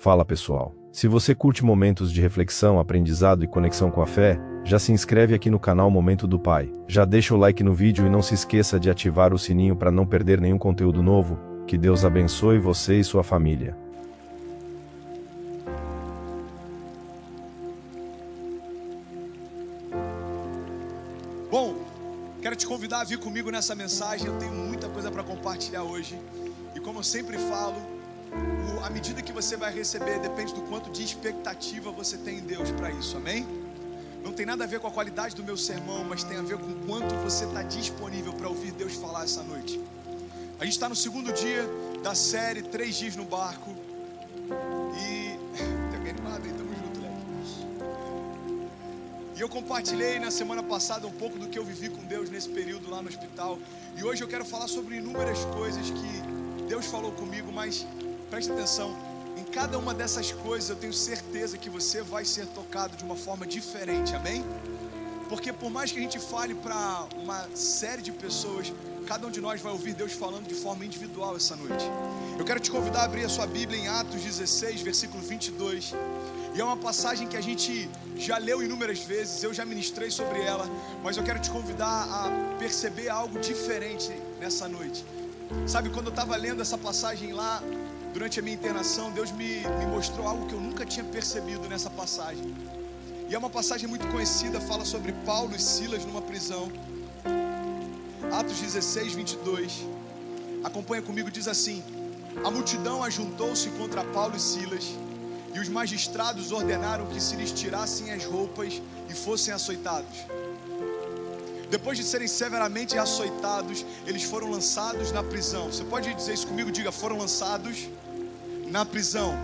Fala pessoal, se você curte momentos de reflexão, aprendizado e conexão com a fé, já se inscreve aqui no canal Momento do Pai, já deixa o like no vídeo e não se esqueça de ativar o sininho para não perder nenhum conteúdo novo. Que Deus abençoe você e sua família. Bom, quero te convidar a vir comigo nessa mensagem. Eu tenho muita coisa para compartilhar hoje. E como eu sempre falo, a medida que você vai receber depende do quanto de expectativa você tem em Deus para isso, amém? Não tem nada a ver com a qualidade do meu sermão, mas tem a ver com o quanto você está disponível para ouvir Deus falar essa noite. A gente está no segundo dia da série 3 dias no barco. E tá bem animado aí, tamo junto, Léo. E eu compartilhei na semana passada um pouco do que eu vivi com Deus nesse período lá no hospital. E hoje eu quero falar sobre inúmeras coisas que Deus falou comigo, mas preste atenção, em cada uma dessas coisas eu tenho certeza que você vai ser tocado de uma forma diferente, amém? Porque por mais que a gente fale para uma série de pessoas, cada um de nós vai ouvir Deus falando de forma individual essa noite. Eu quero te convidar a abrir a sua Bíblia em Atos 16, versículo 22. E é uma passagem que a gente já leu inúmeras vezes, eu já ministrei sobre ela, mas eu quero te convidar a perceber algo diferente nessa noite. Sabe, quando eu estava lendo essa passagem lá, durante a minha internação, Deus me mostrou algo que eu nunca tinha percebido nessa passagem. E é uma passagem muito conhecida, fala sobre Paulo e Silas numa prisão. Atos 16, 22. Acompanha comigo, diz assim: a multidão ajuntou-se contra Paulo e Silas, e os magistrados ordenaram que se lhes tirassem as roupas e fossem açoitados. Depois de serem severamente açoitados, eles foram lançados na prisão. Você pode dizer isso comigo? Diga: foram lançados na prisão.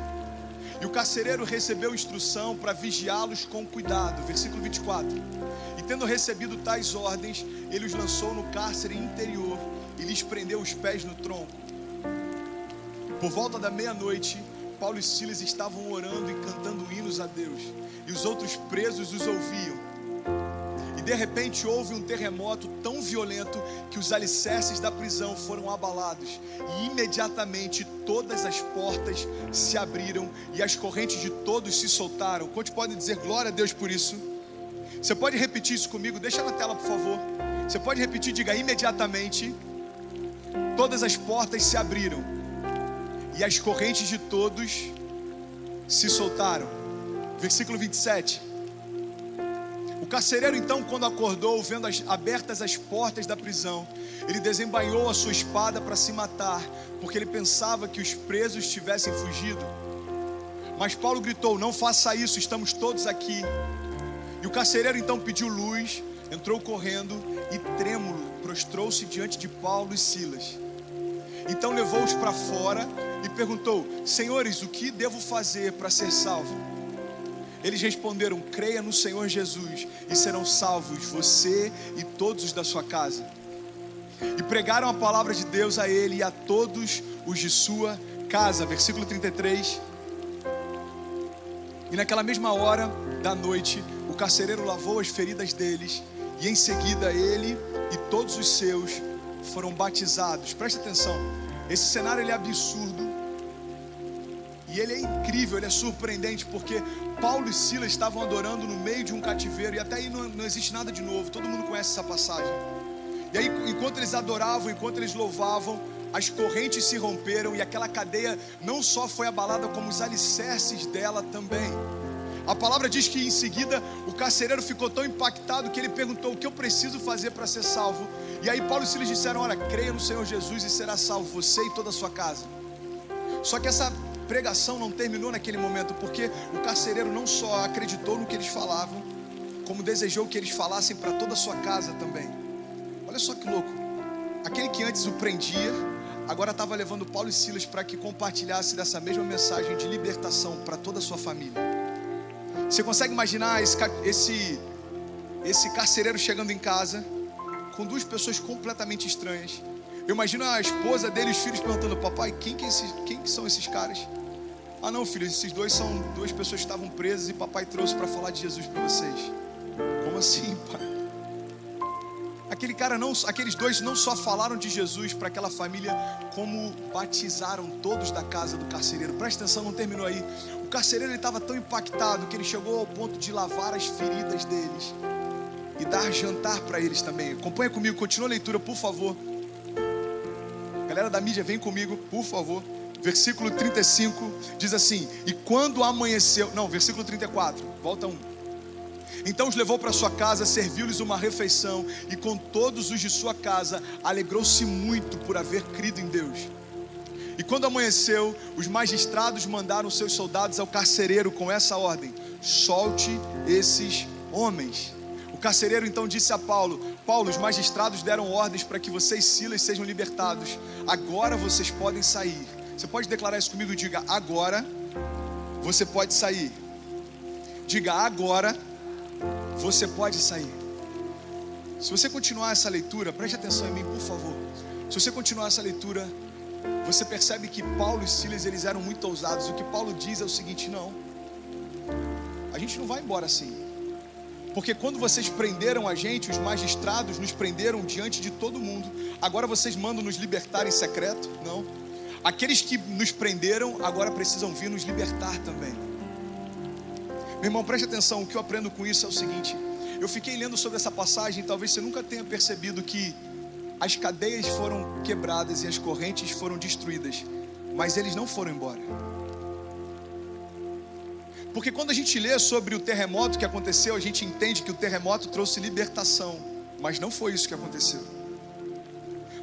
E o carcereiro recebeu instrução para vigiá-los com cuidado. Versículo 24. E tendo recebido tais ordens, ele os lançou no cárcere interior e lhes prendeu os pés no tronco. Por volta da meia-noite, Paulo e Silas estavam orando e cantando hinos a Deus, e os outros presos os ouviam. E de repente houve um terremoto tão violento que os alicerces da prisão foram abalados, e imediatamente todas as portas se abriram e as correntes de todos se soltaram. Quantos podem dizer glória a Deus por isso? Você pode repetir isso comigo? Deixa na tela, por favor. Você pode repetir, diga: imediatamente todas as portas se abriram e as correntes de todos se soltaram. Versículo 27. O carcereiro então, quando acordou, vendo abertas as portas da prisão, ele desembainhou a sua espada para se matar, porque ele pensava que os presos tivessem fugido. Mas Paulo gritou: não faça isso, estamos todos aqui. E o carcereiro então pediu luz, entrou correndo e trêmulo prostrou-se diante de Paulo e Silas. Então levou-os para fora e perguntou: senhores, o que devo fazer para ser salvo? Eles responderam: creia no Senhor Jesus e serão salvos você e todos os da sua casa. E pregaram a palavra de Deus a ele e a todos os de sua casa. Versículo 33. E naquela mesma hora da noite, o carcereiro lavou as feridas deles, e em seguida ele e todos os seus foram batizados. Preste atenção, esse cenário ele é absurdo, e ele é incrível, ele é surpreendente, porque Paulo e Silas estavam adorando no meio de um cativeiro, e até aí não existe nada de novo, todo mundo conhece essa passagem. E aí, enquanto eles adoravam, enquanto eles louvavam, as correntes se romperam, e aquela cadeia não só foi abalada, como os alicerces dela também. A palavra diz que em seguida o carcereiro ficou tão impactado que ele perguntou: o que eu preciso fazer para ser salvo? E aí Paulo e Silas disseram: olha, creia no Senhor Jesus e será salvo você e toda a sua casa. Só que essa pregação não terminou naquele momento, porque o carcereiro não só acreditou no que eles falavam, como desejou que eles falassem para toda a sua casa também. Olha só que louco, aquele que antes o prendia, agora estava levando Paulo e Silas para que compartilhasse dessa mesma mensagem de libertação para toda a sua família. Você consegue imaginar esse carcereiro chegando em casa com duas pessoas completamente estranhas? Eu imagino a esposa dele e os filhos perguntando: papai, quem que são esses caras? Ah não, filho, esses dois são duas pessoas que estavam presas e papai trouxe para falar de Jesus para vocês. Como assim, pai? aqueles dois não só falaram de Jesus para aquela família, como batizaram todos da casa do carcereiro. Presta atenção, não terminou aí. O carcereiro estava tão impactado que ele chegou ao ponto de lavar as feridas deles e dar jantar para eles também. Acompanha comigo, continua a leitura, por favor. Galera da mídia, vem comigo, por favor. Versículo 35 diz assim: e quando amanheceu... Não, versículo 34, volta um. Então os levou para sua casa, serviu-lhes uma refeição, e com todos os de sua casa alegrou-se muito por haver crido em Deus. E quando amanheceu, os magistrados mandaram seus soldados ao carcereiro com essa ordem: solte esses homens. O carcereiro então disse a Paulo: Paulo, os magistrados deram ordens para que você e Silas sejam libertados. Agora vocês podem sair. Você pode declarar isso comigo? Diga: agora você pode sair. Diga: agora você pode sair. Se você continuar essa leitura, preste atenção em mim, por favor. Se você continuar essa leitura, você percebe que Paulo e Silas, eles eram muito ousados. O que Paulo diz é o seguinte: não, a gente não vai embora assim. Porque quando vocês prenderam a gente, os magistrados nos prenderam diante de todo mundo. Agora vocês mandam nos libertar em secreto? Não. Aqueles que nos prenderam agora precisam vir nos libertar também. Meu irmão, preste atenção, o que eu aprendo com isso é o seguinte: eu fiquei lendo sobre essa passagem, talvez você nunca tenha percebido que as cadeias foram quebradas e as correntes foram destruídas, mas eles não foram embora. Porque quando a gente lê sobre o terremoto que aconteceu, a gente entende que o terremoto trouxe libertação, mas não foi isso que aconteceu.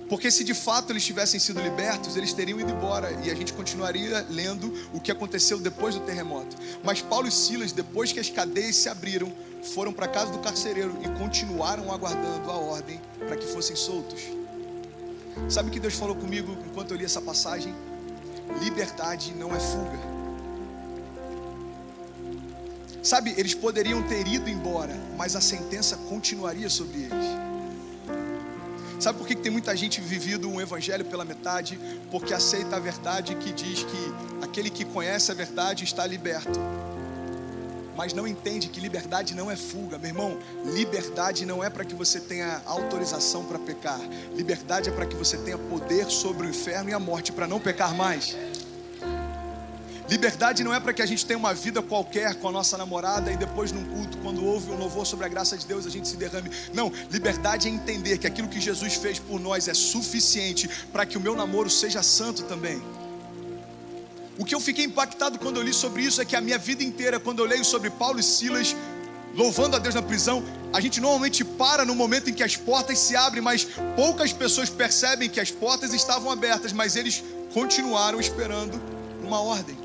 Porque se de fato eles tivessem sido libertos, eles teriam ido embora e a gente continuaria lendo o que aconteceu depois do terremoto. Mas Paulo e Silas, depois que as cadeias se abriram, foram para a casa do carcereiro e continuaram aguardando a ordem para que fossem soltos. Sabe o que Deus falou comigo enquanto eu li essa passagem? Liberdade não é fuga. Sabe, eles poderiam ter ido embora, mas a sentença continuaria sobre eles. Sabe por que tem muita gente vivido um evangelho pela metade? Porque aceita a verdade que diz que aquele que conhece a verdade está liberto, mas não entende que liberdade não é fuga. Meu irmão, liberdade não é para que você tenha autorização para pecar. Liberdade é para que você tenha poder sobre o inferno e a morte para não pecar mais. Liberdade não é para que a gente tenha uma vida qualquer com a nossa namorada e depois num culto, quando ouve um louvor sobre a graça de Deus, a gente se derrame. Não, liberdade é entender que aquilo que Jesus fez por nós é suficiente para que o meu namoro seja santo também. O que eu fiquei impactado quando eu li sobre isso é que a minha vida inteira, quando eu leio sobre Paulo e Silas louvando a Deus na prisão, a gente normalmente para no momento em que as portas se abrem, mas poucas pessoas percebem que as portas estavam abertas, mas eles continuaram esperando uma ordem.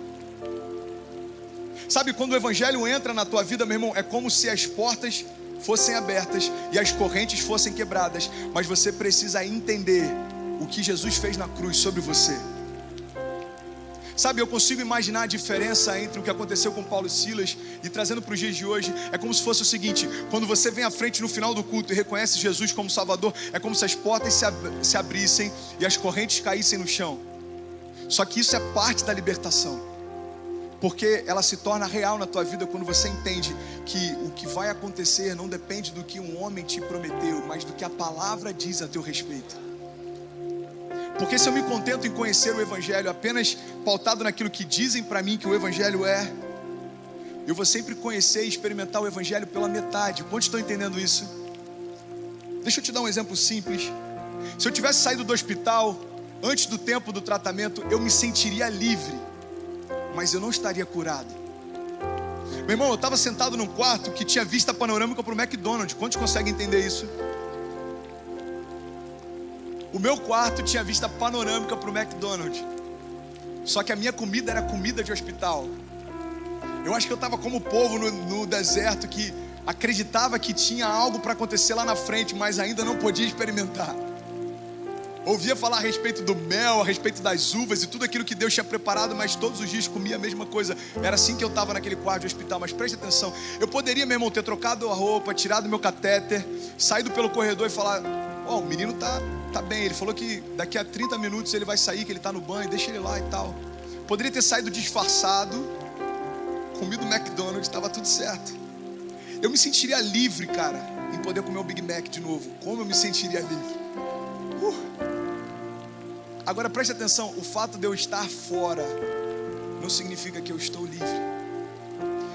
Sabe, quando o evangelho entra na tua vida, meu irmão, é como se as portas fossem abertas e as correntes fossem quebradas, mas você precisa entender o que Jesus fez na cruz sobre você. Sabe, eu consigo imaginar a diferença entre o que aconteceu com Paulo e Silas e trazendo para os dias de hoje. É como se fosse o seguinte: quando você vem à frente no final do culto e reconhece Jesus como Salvador, é como se as portas se abrissem e as correntes caíssem no chão. Só que isso é parte da libertação, porque ela se torna real na tua vida quando você entende que o que vai acontecer não depende do que um homem te prometeu, mas do que a palavra diz a teu respeito. Porque se eu me contento em conhecer o evangelho apenas pautado naquilo que dizem para mim que o evangelho é, eu vou sempre conhecer e experimentar o evangelho pela metade. Quantos estão entendendo isso? Deixa eu te dar um exemplo simples. Se eu tivesse saído do hospital antes do tempo do tratamento, eu me sentiria livre, mas eu não estaria curado. Meu irmão, eu estava sentado num quarto que tinha vista panorâmica para o McDonald's. Quantos conseguem entender isso? O meu quarto tinha vista panorâmica para o McDonald's. Só que a minha comida era comida de hospital. Eu acho que eu estava como o povo no deserto, que acreditava que tinha algo para acontecer lá na frente, mas ainda não podia experimentar. Ouvia falar a respeito do mel, a respeito das uvas e tudo aquilo que Deus tinha preparado, mas todos os dias comia a mesma coisa. Era assim que eu estava naquele quarto de hospital. Mas preste atenção, eu poderia, meu irmão, ter trocado a roupa, tirado meu catéter, saído pelo corredor e falar: ó, o menino tá bem, ele falou que daqui a 30 minutos ele vai sair, que ele tá no banho, deixa ele lá e tal. Poderia ter saído disfarçado, comido McDonald's, estava tudo certo. Eu me sentiria livre, cara, em poder comer um Big Mac de novo. Como eu me sentiria livre? Agora preste atenção, o fato de eu estar fora não significa que eu estou livre.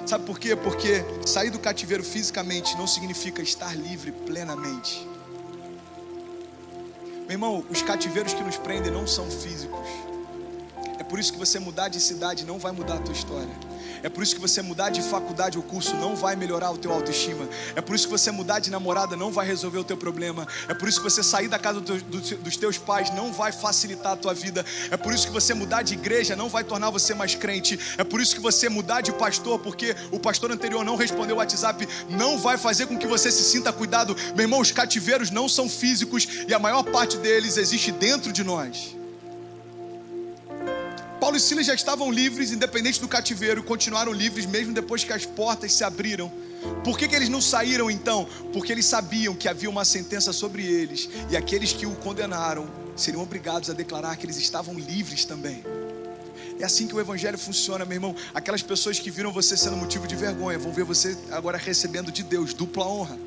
Sabe por quê? Porque sair do cativeiro fisicamente não significa estar livre plenamente. Meu irmão, os cativeiros que nos prendem não são físicos. É por isso que você mudar de cidade não vai mudar a tua história. É por isso que você mudar de faculdade ou curso não vai melhorar o teu autoestima. É por isso que você mudar de namorada não vai resolver o teu problema. É por isso que você sair da casa dos teus pais não vai facilitar a tua vida. É por isso que você mudar de igreja não vai tornar você mais crente. É por isso que você mudar de pastor, porque o pastor anterior não respondeu o WhatsApp, não vai fazer com que você se sinta cuidado. Meu irmão, os cativeiros não são físicos e a maior parte deles existe dentro de nós. Paulo e Silas já estavam livres, independente do cativeiro, e continuaram livres mesmo depois que as portas se abriram. Por que eles não saíram então? Porque eles sabiam que havia uma sentença sobre eles, e aqueles que o condenaram seriam obrigados a declarar que eles estavam livres também. É assim que o evangelho funciona, meu irmão. Aquelas pessoas que viram você sendo motivo de vergonha vão ver você agora recebendo de Deus dupla honra.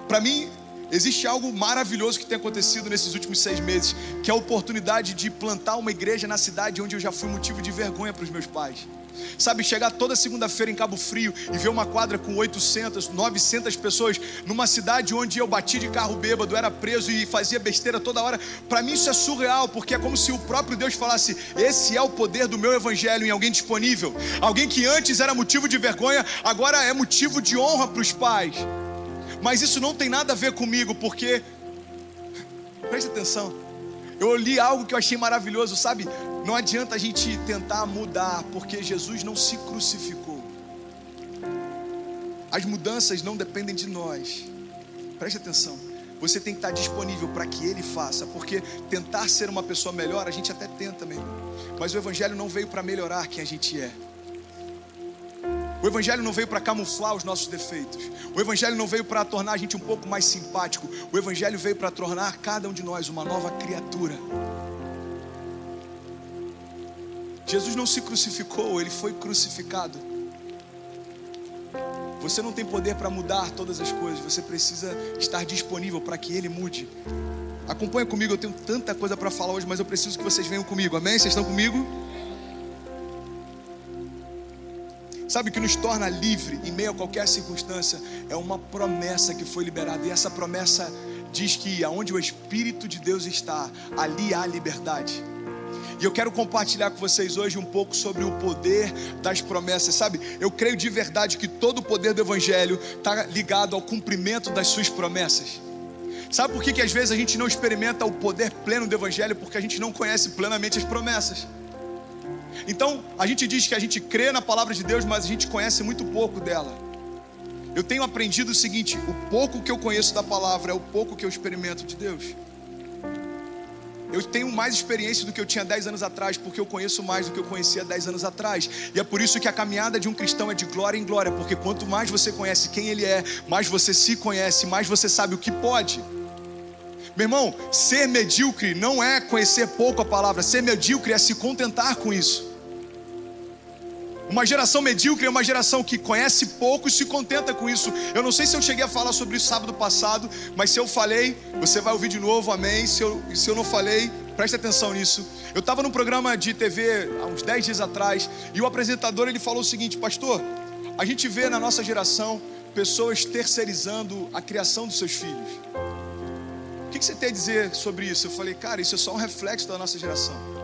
Para mim, existe algo maravilhoso que tem acontecido nesses últimos 6 meses, que é a oportunidade de plantar uma igreja na cidade onde eu já fui motivo de vergonha para os meus pais. Sabe, chegar toda segunda-feira em Cabo Frio e ver uma quadra com 800, 900 pessoas, numa cidade onde eu bati de carro bêbado, era preso e fazia besteira toda hora. Para mim isso é surreal, porque é como se o próprio Deus falasse: esse é o poder do meu evangelho em alguém disponível. Alguém que antes era motivo de vergonha, agora é motivo de honra para os pais. Mas isso não tem nada a ver comigo, porque, preste atenção, eu li algo que eu achei maravilhoso, sabe? Não adianta a gente tentar mudar, porque Jesus não se crucificou. As mudanças não dependem de nós. Preste atenção, você tem que estar disponível para que Ele faça, porque tentar ser uma pessoa melhor, a gente até tenta mesmo, mas o evangelho não veio para melhorar quem a gente é. O evangelho não veio para camuflar os nossos defeitos. O evangelho não veio para tornar a gente um pouco mais simpático. O evangelho veio para tornar cada um de nós uma nova criatura. Jesus não se crucificou, Ele foi crucificado. Você não tem poder para mudar todas as coisas. Você precisa estar disponível para que Ele mude. Acompanha comigo, eu tenho tanta coisa para falar hoje, mas eu preciso que vocês venham comigo, amém? Vocês estão comigo? Sabe o que nos torna livre em meio a qualquer circunstância? É uma promessa que foi liberada. E essa promessa diz que aonde o Espírito de Deus está, ali há liberdade. E eu quero compartilhar com vocês hoje um pouco sobre o poder das promessas. Sabe, eu creio de verdade que todo o poder do Evangelho está ligado ao cumprimento das suas promessas. Sabe por que às vezes a gente não experimenta o poder pleno do Evangelho? Porque a gente não conhece plenamente as promessas. Então, a gente diz que a gente crê na palavra de Deus, mas a gente conhece muito pouco dela. Eu tenho aprendido o seguinte: o pouco que eu conheço da palavra é o pouco que eu experimento de Deus. Eu tenho mais experiência do que eu tinha 10 anos atrás, porque eu conheço mais do que eu conhecia 10 anos atrás. E é por isso que a caminhada de um cristão é de glória em glória, porque quanto mais você conhece quem ele é, mais você se conhece, mais você sabe o que pode. Meu irmão, ser medíocre não é conhecer pouco a palavra. Ser medíocre é se contentar com isso. Uma geração medíocre é uma geração que conhece pouco e se contenta com isso. Eu não sei se eu cheguei a falar sobre isso sábado passado, mas se eu falei, você vai ouvir de novo, amém. Se eu não falei, preste atenção nisso. Eu estava num programa de TV há uns 10 dias atrás, e o apresentador ele falou o seguinte: pastor, a gente vê na nossa geração pessoas terceirizando a criação dos seus filhos. O que você tem a dizer sobre isso? Eu falei: cara, isso é só um reflexo da nossa geração.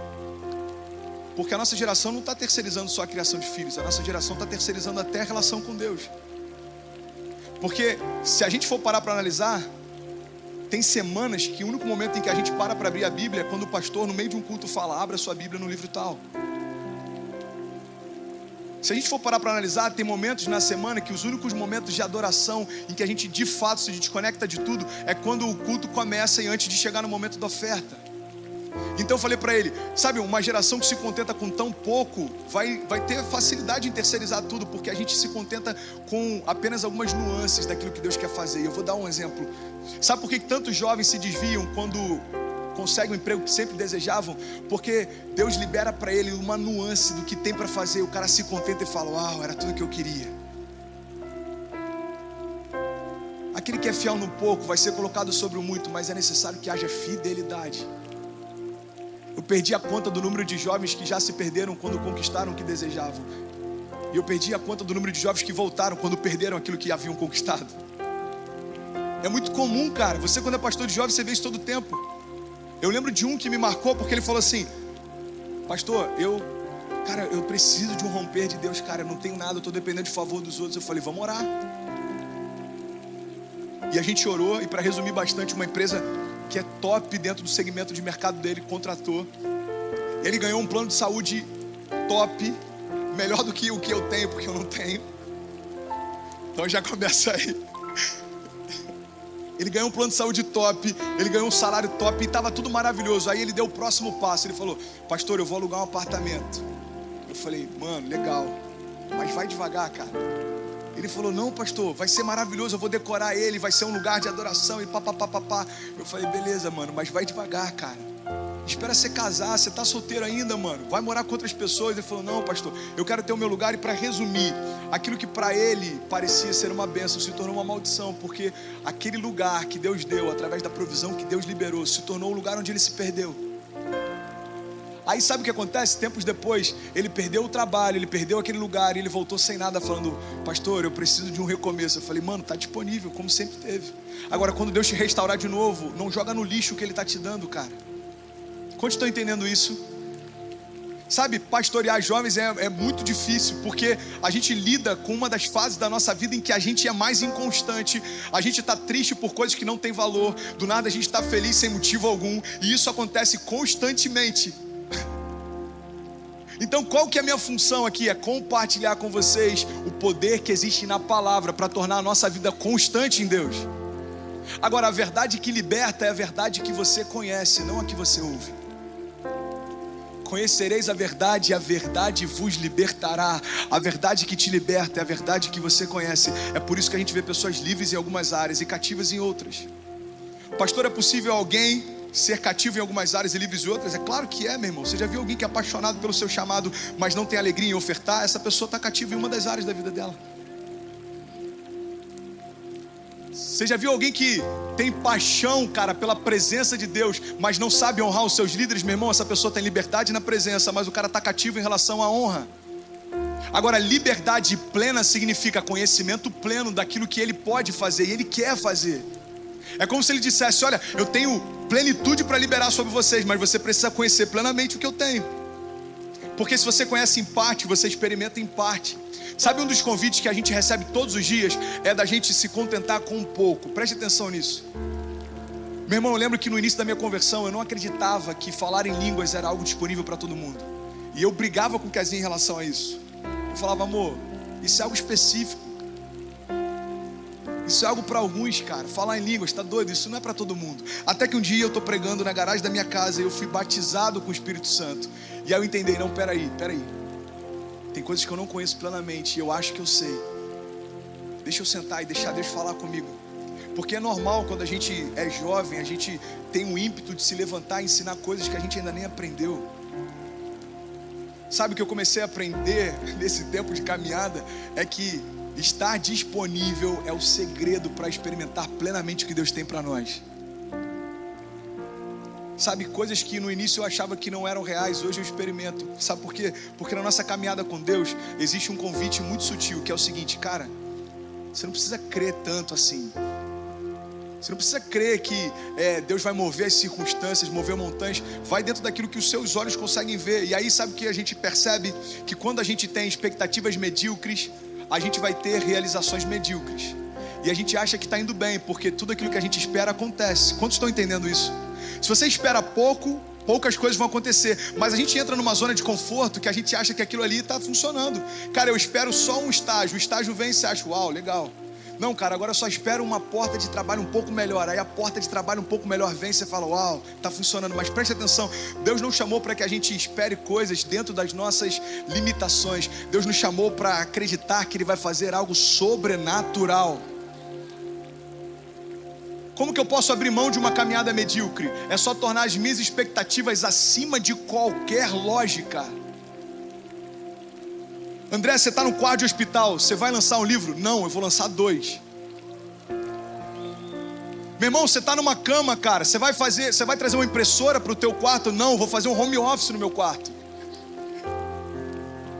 Porque a nossa geração não está terceirizando só a criação de filhos. A nossa geração está terceirizando até a relação com Deus. Porque se a gente for parar para analisar, tem semanas que o único momento em que a gente para abrir a Bíblia é quando o pastor no meio de um culto fala: abra sua Bíblia no livro tal. Se a gente for parar para analisar, tem momentos na semana que os únicos momentos de adoração em que a gente de fato se desconecta de tudo é quando o culto começa e antes de chegar no momento da oferta. Então eu falei para ele: sabe, uma geração que se contenta com tão pouco vai ter facilidade em terceirizar tudo, porque a gente se contenta com apenas algumas nuances daquilo que Deus quer fazer. E eu vou dar um exemplo. Sabe por que tantos jovens se desviam quando conseguem o emprego que sempre desejavam? Porque Deus libera para ele uma nuance do que tem para fazer. O cara se contenta e fala: uau, era tudo que eu queria. Aquele que é fiel no pouco vai ser colocado sobre o muito, mas é necessário que haja fidelidade. Eu perdi a conta do número de jovens que já se perderam quando conquistaram o que desejavam. E eu perdi a conta do número de jovens que voltaram quando perderam aquilo que haviam conquistado. É muito comum, cara. Você, quando é pastor de jovens, você vê isso todo o tempo. Eu lembro de um que me marcou porque ele falou assim: pastor, eu preciso de um romper de Deus, cara. Eu não tenho nada, eu estou dependendo de favor dos outros. Eu falei: vamos orar. E a gente orou, e para resumir bastante, uma empresa que é top dentro do segmento de mercado dele contratou. Ele ganhou um plano de saúde top, melhor do que o que eu tenho, porque eu não tenho. Então já começa aí. Ele ganhou um plano de saúde top, ele ganhou um salário top e estava tudo maravilhoso. Aí ele deu o próximo passo, ele falou: pastor, eu vou alugar um apartamento. Eu falei: mano, legal, mas vai devagar, cara. Ele falou: não, pastor, vai ser maravilhoso, eu vou decorar ele, vai ser um lugar de adoração e papapá. Eu falei: beleza, mano, mas vai devagar, cara. Espera você casar, você tá solteiro ainda, mano. Vai morar com outras pessoas. Ele falou: não, pastor, eu quero ter o meu lugar. E para resumir, aquilo que para ele parecia ser uma bênção se tornou uma maldição, porque aquele lugar que Deus deu, através da provisão que Deus liberou, se tornou o lugar onde ele se perdeu. Aí sabe o que acontece? Tempos depois, ele perdeu o trabalho, ele perdeu aquele lugar, e ele voltou sem nada falando: pastor, eu preciso de um recomeço. Eu falei: mano, tá disponível, como sempre teve. Agora, quando Deus te restaurar de novo, não joga no lixo o que ele tá te dando, cara. Quantos estão entendendo isso? Sabe, pastorear jovens é muito difícil, porque a gente lida com uma das fases da nossa vida em que a gente é mais inconstante. A gente está triste por coisas que não têm valor. Do nada a gente está feliz sem motivo algum. E isso acontece constantemente. Então qual que é a minha função aqui? É compartilhar com vocês o poder que existe na palavra para tornar a nossa vida constante em Deus. Agora, a verdade que liberta é a verdade que você conhece, não a que você ouve. Conhecereis a verdade e a verdade vos libertará. A verdade que te liberta é a verdade que você conhece. É por isso que a gente vê pessoas livres em algumas áreas e cativas em outras. Pastor, é possível alguém ser cativo em algumas áreas e livres em outras? É claro que é, meu irmão. Você já viu alguém que é apaixonado pelo seu chamado, mas não tem alegria em ofertar? Essa pessoa está cativa em uma das áreas da vida dela. Você já viu alguém que tem paixão, cara, pela presença de Deus, mas não sabe honrar os seus líderes? Meu irmão, essa pessoa tem liberdade na presença, mas o cara está cativo em relação à honra. Agora, liberdade plena significa conhecimento pleno daquilo que ele pode fazer e ele quer fazer. É como se ele dissesse: olha, eu tenho plenitude para liberar sobre vocês, mas você precisa conhecer plenamente o que eu tenho. Porque se você conhece em parte, você experimenta em parte. Sabe, um dos convites que a gente recebe todos os dias é da gente se contentar com um pouco. Preste atenção nisso. Meu irmão, eu lembro que no início da minha conversão eu não acreditava que falar em línguas era algo disponível para todo mundo. E eu brigava com o Kezinho em relação a isso. Eu falava: amor, isso é algo específico. Isso é algo para alguns, cara. Falar em línguas, tá doido? Isso não é para todo mundo. Até que um dia eu tô pregando na garagem da minha casa e eu fui batizado com o Espírito Santo. E aí eu entendi: não, peraí. Tem coisas que eu não conheço plenamente e eu acho que eu sei. Deixa eu sentar e deixar Deus falar comigo. Porque é normal, quando a gente é jovem, a gente tem um ímpeto de se levantar e ensinar coisas que a gente ainda nem aprendeu. Sabe o que eu comecei a aprender nesse tempo de caminhada? É que estar disponível é o segredo para experimentar plenamente o que Deus tem para nós. Sabe, coisas que no início eu achava que não eram reais, hoje eu experimento. Sabe por quê? Porque na nossa caminhada com Deus existe um convite muito sutil, que é o seguinte: cara, você não precisa crer tanto assim. Você não precisa crer que Deus vai mover as circunstâncias, mover montanhas. Vai dentro daquilo que os seus olhos conseguem ver. E aí sabe o que a gente percebe? Que quando a gente tem expectativas medíocres, a gente vai ter realizações medíocres. E a gente acha que está indo bem, porque tudo aquilo que a gente espera acontece. Quantos estão entendendo isso? Se você espera poucas coisas vão acontecer. Mas a gente entra numa zona de conforto que a gente acha que aquilo ali está funcionando. Cara, eu espero só um estágio. O estágio vem e você acha: uau, legal. Não, cara, agora eu só espero uma porta de trabalho um pouco melhor. Aí a porta de trabalho um pouco melhor vem e você fala: uau, está funcionando. Mas preste atenção, Deus não chamou para que a gente espere coisas dentro das nossas limitações. Deus nos chamou para acreditar que Ele vai fazer algo sobrenatural. Como que eu posso abrir mão de uma caminhada medíocre? É só tornar as minhas expectativas acima de qualquer lógica. André, você está no quarto de hospital, você vai lançar um livro? Não, eu vou lançar 2. Meu irmão, você está numa cama, cara, você vai trazer uma impressora para o teu quarto? Não, vou fazer um home office no meu quarto.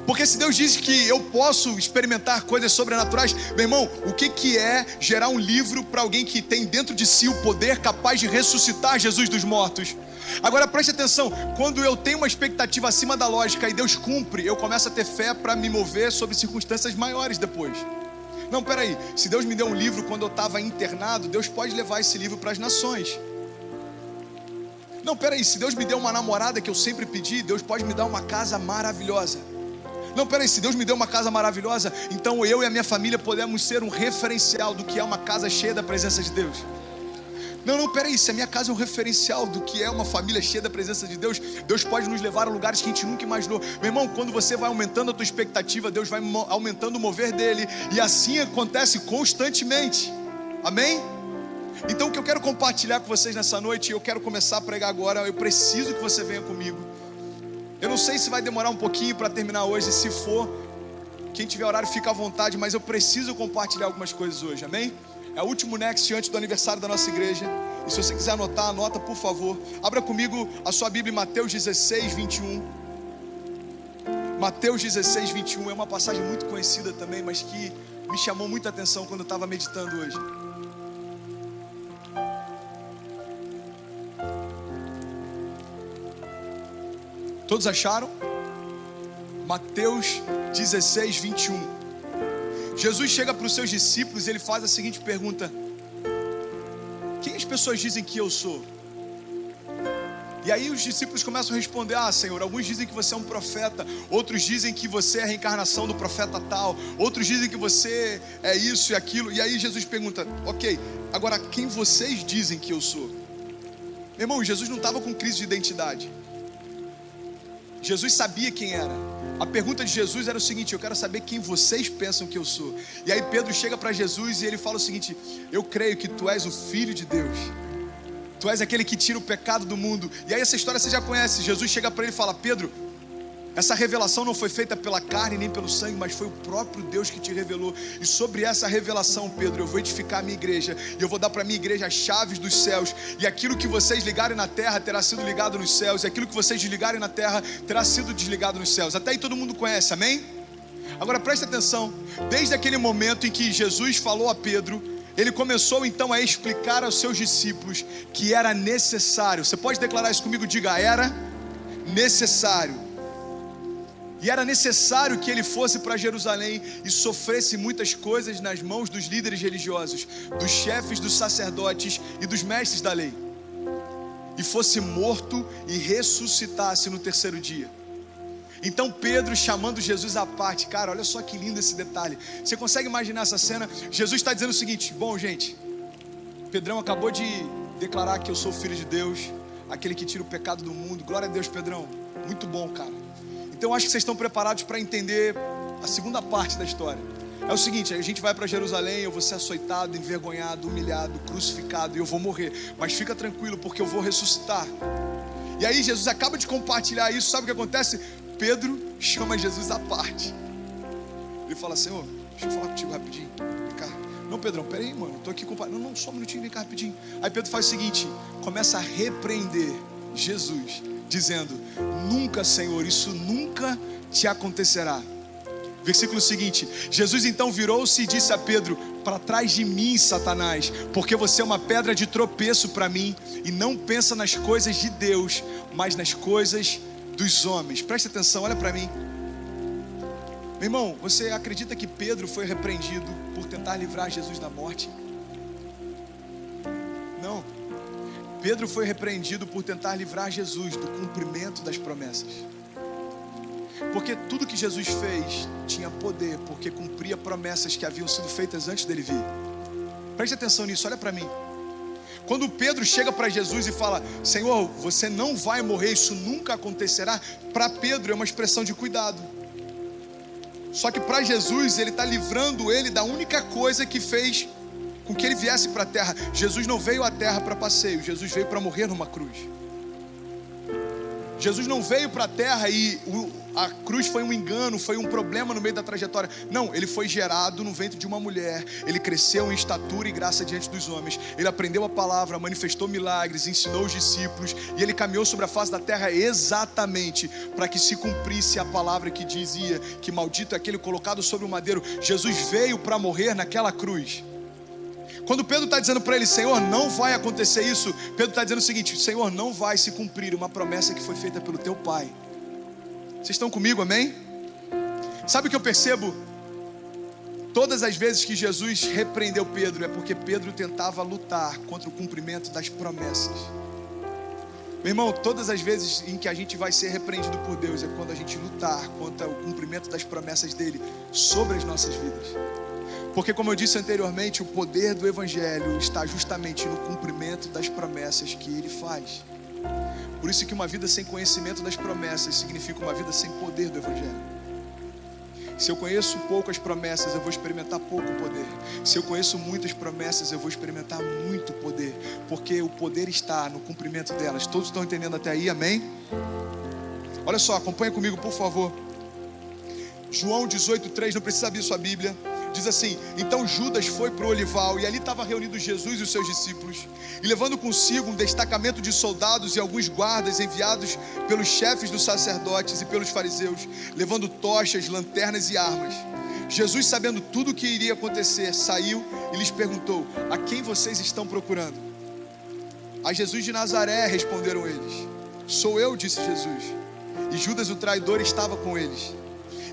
Porque se Deus diz que eu posso experimentar coisas sobrenaturais, meu irmão, o que é gerar um livro para alguém que tem dentro de si o poder capaz de ressuscitar Jesus dos mortos? Agora preste atenção, quando eu tenho uma expectativa acima da lógica e Deus cumpre, eu começo a ter fé para me mover sobre circunstâncias maiores depois. Não, peraí, se Deus me deu um livro quando eu estava internado, Deus pode levar esse livro para as nações. Não, peraí, se Deus me deu uma namorada que eu sempre pedi, Deus pode me dar uma casa maravilhosa. Não, peraí, se Deus me deu uma casa maravilhosa, então eu e a minha família podemos ser um referencial do que é uma casa cheia da presença de Deus. Não, peraí, se a minha casa é um referencial do que é uma família cheia da presença de Deus, Deus pode nos levar a lugares que a gente nunca imaginou. Meu irmão, quando você vai aumentando a tua expectativa, Deus vai aumentando o mover dele, e assim acontece constantemente, amém? Então o que eu quero compartilhar com vocês nessa noite, eu quero começar a pregar agora, eu preciso que você venha comigo. Eu não sei se vai demorar um pouquinho para terminar hoje, se for, quem tiver horário fica à vontade, mas eu preciso compartilhar algumas coisas hoje, amém? É o último Next antes do aniversário da nossa igreja. E se você quiser anotar, anota por favor. Abra comigo a sua Bíblia em Mateus 16, 21. Mateus 16, 21 é uma passagem muito conhecida também, mas que me chamou muita atenção quando eu estava meditando hoje. Todos acharam? Mateus 16, 21. Jesus chega para os seus discípulos e ele faz a seguinte pergunta: quem as pessoas dizem que eu sou? E aí os discípulos começam a responder: Senhor, alguns dizem que você é um profeta, outros dizem que você é a reencarnação do profeta tal, outros dizem que você é isso e aquilo. E aí Jesus pergunta: ok, agora quem vocês dizem que eu sou? Meu irmão, Jesus não estava com crise de identidade. Jesus sabia quem era. A pergunta de Jesus era o seguinte: eu quero saber quem vocês pensam que eu sou. E aí Pedro chega para Jesus e ele fala o seguinte: eu creio que tu és o Filho de Deus, tu és aquele que tira o pecado do mundo. E aí essa história você já conhece. Jesus chega para ele e fala: Pedro, essa revelação não foi feita pela carne nem pelo sangue, mas foi o próprio Deus que te revelou. E sobre essa revelação, Pedro, eu vou edificar a minha igreja, e eu vou dar para a minha igreja as chaves dos céus. E aquilo que vocês ligarem na terra terá sido ligado nos céus, e aquilo que vocês desligarem na terra terá sido desligado nos céus. Até aí todo mundo conhece, amém? Agora preste atenção. Desde aquele momento em que Jesus falou a Pedro, ele começou então a explicar aos seus discípulos que era necessário. Você pode declarar isso comigo? Diga: era necessário. E era necessário que ele fosse para Jerusalém e sofresse muitas coisas nas mãos dos líderes religiosos, dos chefes dos sacerdotes e dos mestres da lei, e fosse morto e ressuscitasse no terceiro dia. Então Pedro, chamando Jesus à parte, cara, olha só que lindo esse detalhe. Você consegue imaginar essa cena? Jesus está dizendo o seguinte: bom, gente, Pedrão acabou de declarar que eu sou o Filho de Deus, aquele que tira o pecado do mundo. Glória a Deus, Pedrão, muito bom, cara. Então acho que vocês estão preparados para entender a segunda parte da história. É o seguinte: a gente vai para Jerusalém, eu vou ser açoitado, envergonhado, humilhado, crucificado, e eu vou morrer. Mas fica tranquilo, porque eu vou ressuscitar. E aí Jesus acaba de compartilhar isso. Sabe o que acontece? Pedro chama Jesus à parte. Ele fala: Senhor, deixa eu falar contigo rapidinho. Vem cá. Não, Pedrão, peraí, mano, estou aqui compartilhando. Não, só um minutinho, vem cá rapidinho. Aí Pedro faz o seguinte: começa a repreender Jesus, dizendo: nunca, Senhor, isso nunca te acontecerá. Versículo seguinte: Jesus então virou-se e disse a Pedro: para trás de mim, Satanás, porque você é uma pedra de tropeço para mim, e não pensa nas coisas de Deus, mas nas coisas dos homens. Preste atenção, olha para mim. Meu irmão, você acredita que Pedro foi repreendido por tentar livrar Jesus da morte? Não. Pedro foi repreendido por tentar livrar Jesus do cumprimento das promessas. Porque tudo que Jesus fez tinha poder, porque cumpria promessas que haviam sido feitas antes dele vir. Preste atenção nisso, olha para mim. Quando Pedro chega para Jesus e fala: Senhor, você não vai morrer, isso nunca acontecerá, para Pedro é uma expressão de cuidado. Só que para Jesus, ele está livrando ele da única coisa que fez com que ele viesse para a terra. Jesus não veio à terra para passeio, Jesus veio para morrer numa cruz. Jesus não veio para a terra e a cruz foi um engano, foi um problema no meio da trajetória. Não, ele foi gerado no ventre de uma mulher. Ele cresceu em estatura e graça diante dos homens. Ele aprendeu a palavra, manifestou milagres, ensinou os discípulos. E ele caminhou sobre a face da terra exatamente para que se cumprisse a palavra que dizia que maldito é aquele colocado sobre o madeiro. Jesus veio para morrer naquela cruz. Quando Pedro está dizendo para ele, Senhor, não vai acontecer isso, Pedro está dizendo o seguinte: Senhor, não vai se cumprir uma promessa que foi feita pelo teu Pai. Vocês estão comigo, amém? Sabe o que eu percebo? Todas as vezes que Jesus repreendeu Pedro, é porque Pedro tentava lutar contra o cumprimento das promessas. Meu irmão, todas as vezes em que a gente vai ser repreendido por Deus, é quando a gente lutar contra o cumprimento das promessas dele sobre as nossas vidas. Porque, como eu disse anteriormente, o poder do Evangelho está justamente no cumprimento das promessas que ele faz. Por isso que uma vida sem conhecimento das promessas significa uma vida sem poder do Evangelho. Se eu conheço poucas promessas, eu vou experimentar pouco poder. Se eu conheço muitas promessas, eu vou experimentar muito poder. Porque o poder está no cumprimento delas. Todos estão entendendo até aí, amém? Olha só, acompanha comigo, por favor. João 18:3, não precisa abrir sua Bíblia. Diz assim: então Judas foi para o olival, e ali estava reunido Jesus e os seus discípulos, e levando consigo um destacamento de soldados e alguns guardas enviados pelos chefes dos sacerdotes e pelos fariseus, levando tochas, lanternas e armas. Jesus, sabendo tudo o que iria acontecer, saiu e lhes perguntou: a quem vocês estão procurando? A Jesus de Nazaré, responderam eles. Sou eu, disse Jesus. E Judas, o traidor, estava com eles.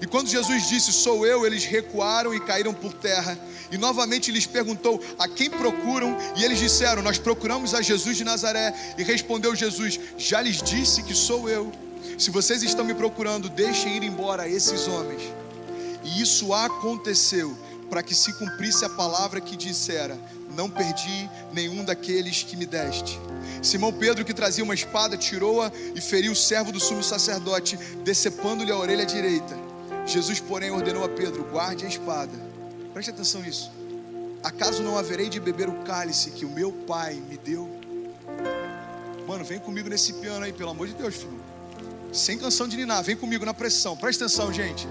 E quando Jesus disse, sou eu, eles recuaram e caíram por terra. E novamente lhes perguntou, a quem procuram? E eles disseram, nós procuramos a Jesus de Nazaré. E respondeu Jesus, já lhes disse que sou eu. Se vocês estão me procurando, deixem ir embora esses homens. E isso aconteceu para que se cumprisse a palavra que dissera, não perdi nenhum daqueles que me deste. Simão Pedro, que trazia uma espada, tirou-a e feriu o servo do sumo sacerdote, decepando-lhe a orelha direita. Jesus, porém, ordenou a Pedro, guarde a espada. Preste atenção nisso. Acaso não haverei de beber o cálice que o meu pai me deu? Mano, vem comigo nesse piano aí, pelo amor de Deus, filho. Sem canção de ninar, vem comigo na pressão. Preste atenção, gente.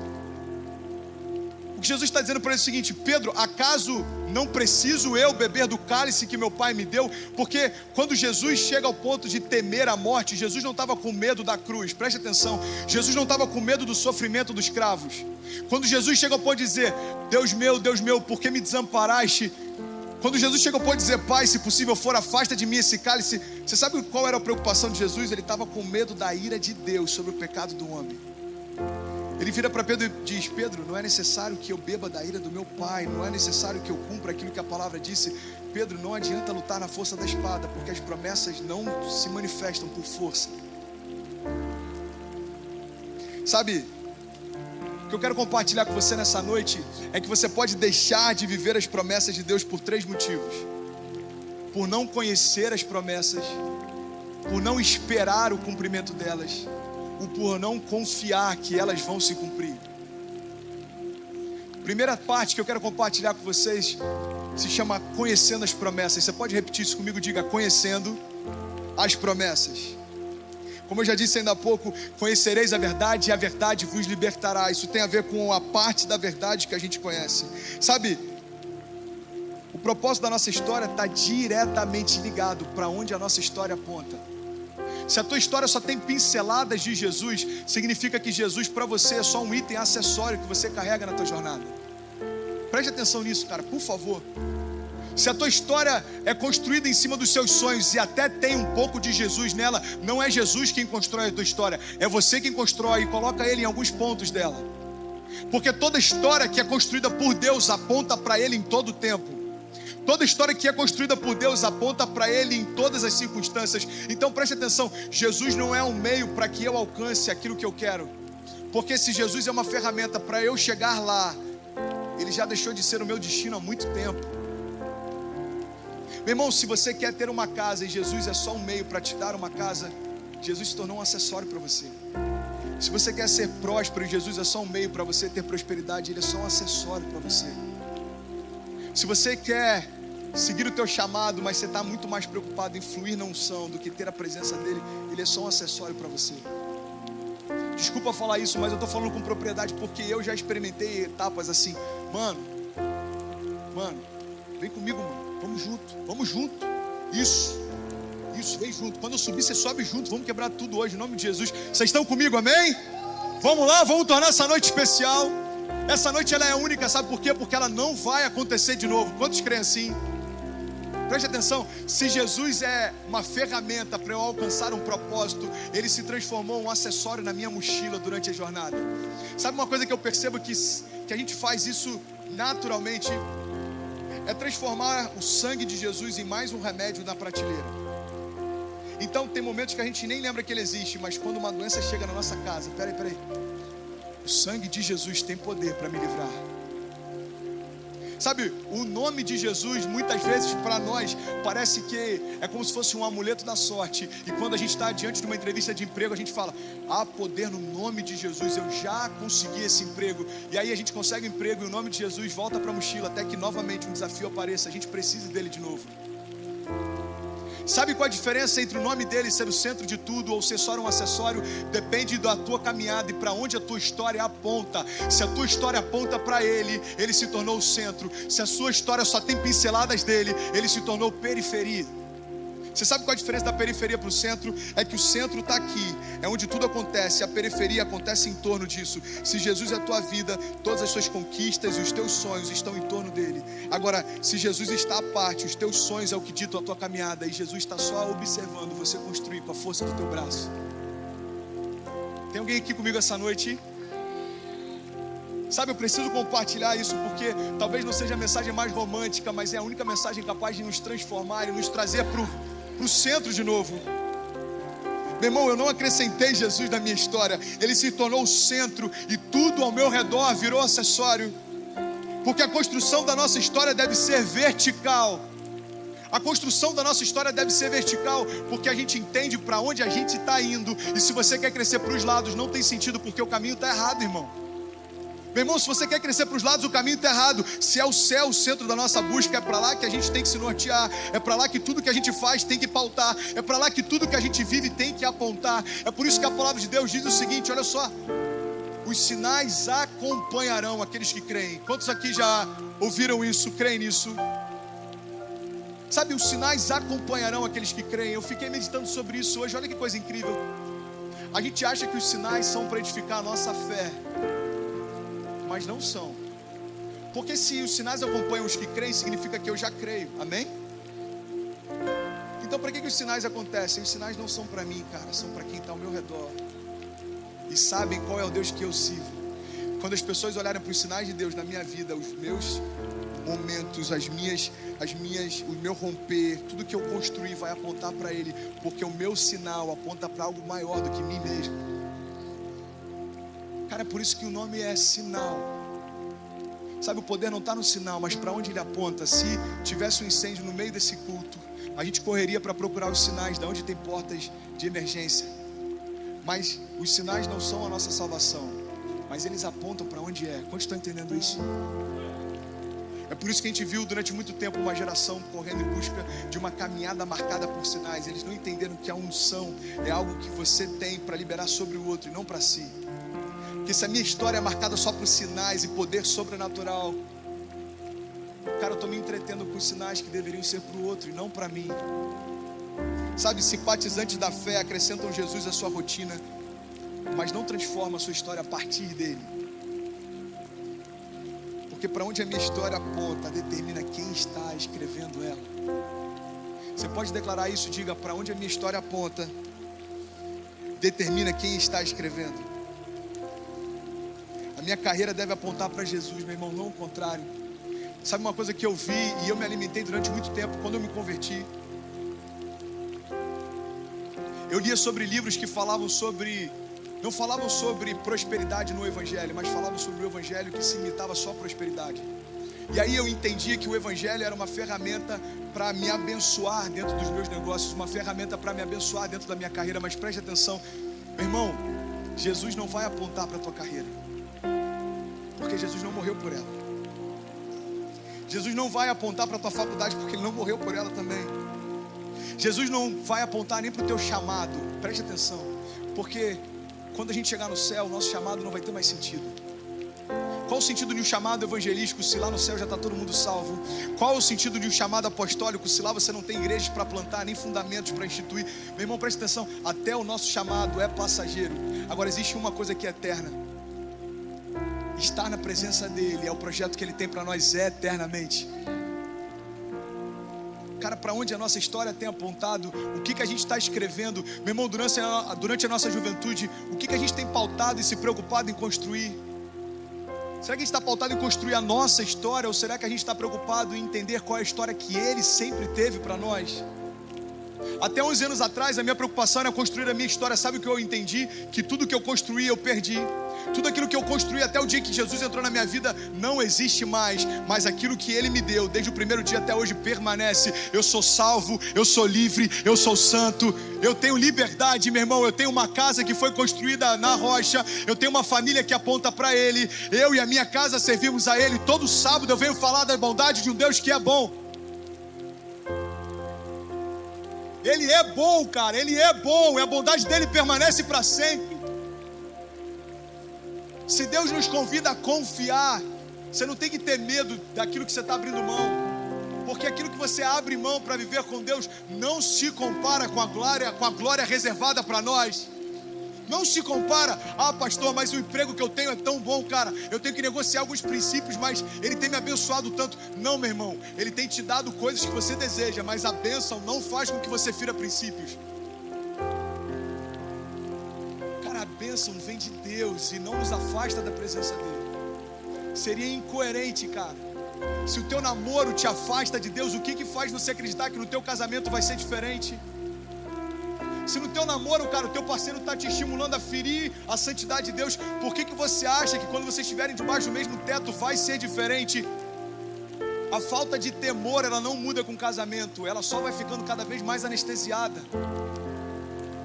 O que Jesus está dizendo para ele é o seguinte, Pedro, acaso não preciso eu beber do cálice que meu pai me deu? Porque quando Jesus chega ao ponto de temer a morte, Jesus não estava com medo da cruz, preste atenção, Jesus não estava com medo do sofrimento dos cravos. Quando Jesus chega ao ponto de dizer, Deus meu, por que me desamparaste? Quando Jesus chega ao ponto de dizer, Pai, se possível for, afasta de mim esse cálice, você sabe qual era a preocupação de Jesus? Ele estava com medo da ira de Deus sobre o pecado do homem. Ele vira para Pedro e diz, Pedro, não é necessário que eu beba da ira do meu pai, não é necessário que eu cumpra aquilo que a palavra disse. Pedro, não adianta lutar na força da espada, porque as promessas não se manifestam por força. Sabe, o que eu quero compartilhar com você nessa noite é que você pode deixar de viver as promessas de Deus por 3 motivos. Por não conhecer as promessas, por não esperar o cumprimento delas, ou por não confiar que elas vão se cumprir. Primeira parte que eu quero compartilhar com vocês se chama conhecendo as promessas. Você pode repetir isso comigo? Diga, conhecendo as promessas. Como eu já disse ainda há pouco, conhecereis a verdade e a verdade vos libertará. Isso tem a ver com a parte da verdade que a gente conhece. Sabe, o propósito da nossa história está diretamente ligado para onde a nossa história aponta. Se a tua história só tem pinceladas de Jesus, significa que Jesus para você é só um item acessório que você carrega na tua jornada. Preste atenção nisso, cara, por favor. Se a tua história é construída em cima dos seus sonhos e até tem um pouco de Jesus nela, não é Jesus quem constrói a tua história, é você quem constrói e coloca ele em alguns pontos dela. Porque toda história que é construída por Deus aponta para ele em todo o tempo. Toda história que é construída por Deus aponta para Ele em todas as circunstâncias. Então preste atenção, Jesus não é um meio para que eu alcance aquilo que eu quero. Porque se Jesus é uma ferramenta para eu chegar lá, Ele já deixou de ser o meu destino há muito tempo. Meu irmão, se você quer ter uma casa e Jesus é só um meio para te dar uma casa, Jesus se tornou um acessório para você. Se você quer ser próspero e Jesus é só um meio para você ter prosperidade, Ele é só um acessório para você. Se você quer seguir o teu chamado, mas você está muito mais preocupado em fluir na unção do que ter a presença dele, ele é só um acessório para você. Desculpa falar isso, mas eu estou falando com propriedade porque eu já experimentei etapas assim. Mano, vem comigo, mano. Vamos junto. Isso, vem junto. Quando eu subir, você sobe junto. Vamos quebrar tudo hoje, em nome de Jesus. Vocês estão comigo, amém? Vamos lá, vamos tornar essa noite especial. Essa noite ela é única, sabe por quê? Porque ela não vai acontecer de novo. Quantos creem assim? Preste atenção, se Jesus é uma ferramenta para eu alcançar um propósito, Ele se transformou em um acessório na minha mochila durante a jornada. Sabe uma coisa que eu percebo que a gente faz isso naturalmente? É transformar o sangue de Jesus em mais um remédio na prateleira. Então tem momentos que a gente nem lembra que ele existe, mas quando uma doença chega na nossa casa, peraí, o sangue de Jesus tem poder para me livrar. Sabe, o nome de Jesus muitas vezes para nós parece que é como se fosse um amuleto da sorte. E quando a gente está diante de uma entrevista de emprego, a gente fala: há poder no nome de Jesus, eu já consegui esse emprego. E aí a gente consegue o emprego e o nome de Jesus volta para a mochila até que novamente um desafio apareça, a gente precisa dele de novo. Sabe qual a diferença entre o nome dele ser o centro de tudo ou ser só um acessório? Depende da tua caminhada e para onde a tua história aponta. Se a tua história aponta para ele, ele se tornou o centro. Se a sua história só tem pinceladas dele, ele se tornou periferia. Você sabe qual a diferença da periferia para o centro? É que o centro está aqui, é onde tudo acontece, a periferia acontece em torno disso. Se Jesus é a tua vida, todas as suas conquistas e os teus sonhos estão em torno dele. Agora, se Jesus está à parte, os teus sonhos é o que ditam a tua caminhada, e Jesus está só observando você construir com a força do teu braço. Tem alguém aqui comigo essa noite? Sabe, eu preciso compartilhar isso porque talvez não seja a mensagem mais romântica, mas é a única mensagem capaz de nos transformar e nos trazer para o centro de novo. Meu irmão, eu não acrescentei Jesus na minha história, ele se tornou o centro e tudo ao meu redor virou acessório. Porque a construção da nossa história deve ser vertical. A construção da nossa história deve ser vertical, porque a gente entende para onde a gente está indo. E se você quer crescer para os lados, não tem sentido, porque o caminho está errado, irmão. Meu irmão, se você quer crescer para os lados, o caminho está errado. Se é o céu o centro da nossa busca, é para lá que a gente tem que se nortear. É para lá que tudo que a gente faz tem que pautar. É para lá que tudo que a gente vive tem que apontar. É por isso que a palavra de Deus diz o seguinte, olha só: os sinais acompanharão aqueles que creem. Quantos aqui já ouviram isso, creem nisso? Sabe, os sinais acompanharão aqueles que creem. Eu fiquei meditando sobre isso hoje, olha que coisa incrível. A gente acha que os sinais são para edificar a nossa fé, mas não são. Porque se os sinais acompanham os que creem, significa que eu já creio, amém? Então para que os sinais acontecem? Os sinais não são para mim, cara, são para quem está ao meu redor e sabem qual é o Deus que eu sirvo. Quando as pessoas olharem para os sinais de Deus na minha vida, os meus momentos, o meu romper, tudo que eu construí vai apontar para Ele, porque o meu sinal aponta para algo maior do que mim mesmo. Cara, é por isso que o nome é sinal. Sabe, o poder não está no sinal, mas para onde ele aponta. Se tivesse um incêndio no meio desse culto, a gente correria para procurar os sinais de onde tem portas de emergência. Mas os sinais não são a nossa salvação, mas eles apontam para onde é. Quantos estão entendendo isso? É por isso que a gente viu durante muito tempo uma geração correndo em busca de uma caminhada marcada por sinais. Eles não entenderam que a unção é algo que você tem para liberar sobre o outro e não para si. Porque se a minha história é marcada só por sinais e poder sobrenatural, cara, eu estou me entretendo com os sinais que deveriam ser para o outro e não para mim. Sabe, simpatizantes da fé acrescentam Jesus à sua rotina, mas não transformam a sua história a partir dele. Porque para onde a minha história aponta, determina quem está escrevendo ela. Você pode declarar isso, diga: para onde a minha história aponta, determina quem está escrevendo. A minha carreira deve apontar para Jesus, meu irmão, não o contrário. Sabe uma coisa que eu vi e eu me alimentei durante muito tempo, quando eu me converti? Eu lia sobre livros que falavam sobre... não falavam sobre prosperidade no Evangelho, mas falavam sobre o Evangelho que se limitava só à prosperidade. E aí eu entendia que o Evangelho era uma ferramenta para me abençoar dentro dos meus negócios, uma ferramenta para me abençoar dentro da minha carreira. Mas preste atenção, meu irmão, Jesus não vai apontar para a tua carreira, porque Jesus não morreu por ela. Jesus não vai apontar para a tua faculdade, porque Ele não morreu por ela também. Jesus não vai apontar nem para o teu chamado, preste atenção, porque quando a gente chegar no céu, o nosso chamado não vai ter mais sentido. Qual o sentido de um chamado evangelístico se lá no céu já está todo mundo salvo? Qual o sentido de um chamado apostólico se lá você não tem igrejas para plantar, nem fundamentos para instituir? Meu irmão, presta atenção, até o nosso chamado é passageiro. Agora existe uma coisa que é eterna. Estar na presença dele é o projeto que ele tem para nós eternamente. Cara, para onde a nossa história tem apontado, o que a gente está escrevendo, meu irmão, durante a nossa juventude, o que a gente tem pautado e se preocupado em construir? Será que a gente está pautado em construir a nossa história, ou será que a gente está preocupado em entender qual é a história que ele sempre teve para nós? Até 11 anos atrás, a minha preocupação era construir a minha história. Sabe o que eu entendi? Que tudo que eu construí, eu perdi. Tudo aquilo que eu construí até o dia que Jesus entrou na minha vida não existe mais, mas aquilo que ele me deu desde o primeiro dia até hoje permanece. Eu sou salvo, eu sou livre, eu sou santo, eu tenho liberdade, meu irmão. Eu tenho uma casa que foi construída na rocha, eu tenho uma família que aponta para ele, eu e a minha casa servimos a ele. Todo sábado eu venho falar da bondade de um Deus que é bom. Ele é bom, cara, ele é bom, e a bondade dele permanece para sempre. Se Deus nos convida a confiar, você não tem que ter medo daquilo que você está abrindo mão, porque aquilo que você abre mão para viver com Deus não se compara com a glória reservada para nós. Não se compara. Ah, pastor, mas o emprego que eu tenho é tão bom, cara, eu tenho que negociar alguns princípios, mas ele tem me abençoado tanto. Não, meu irmão, ele tem te dado coisas que você deseja, mas a bênção não faz com que você fira princípios. Cara, a bênção vem de Deus e não nos afasta da presença dele. Seria incoerente, cara, se o teu namoro te afasta de Deus. O que faz você acreditar que no teu casamento vai ser diferente? Se no teu namoro, cara, o teu parceiro está te estimulando a ferir a santidade de Deus, por que você acha que quando vocês estiverem debaixo do mesmo teto vai ser diferente? A falta de temor, ela não muda com o casamento, ela só vai ficando cada vez mais anestesiada.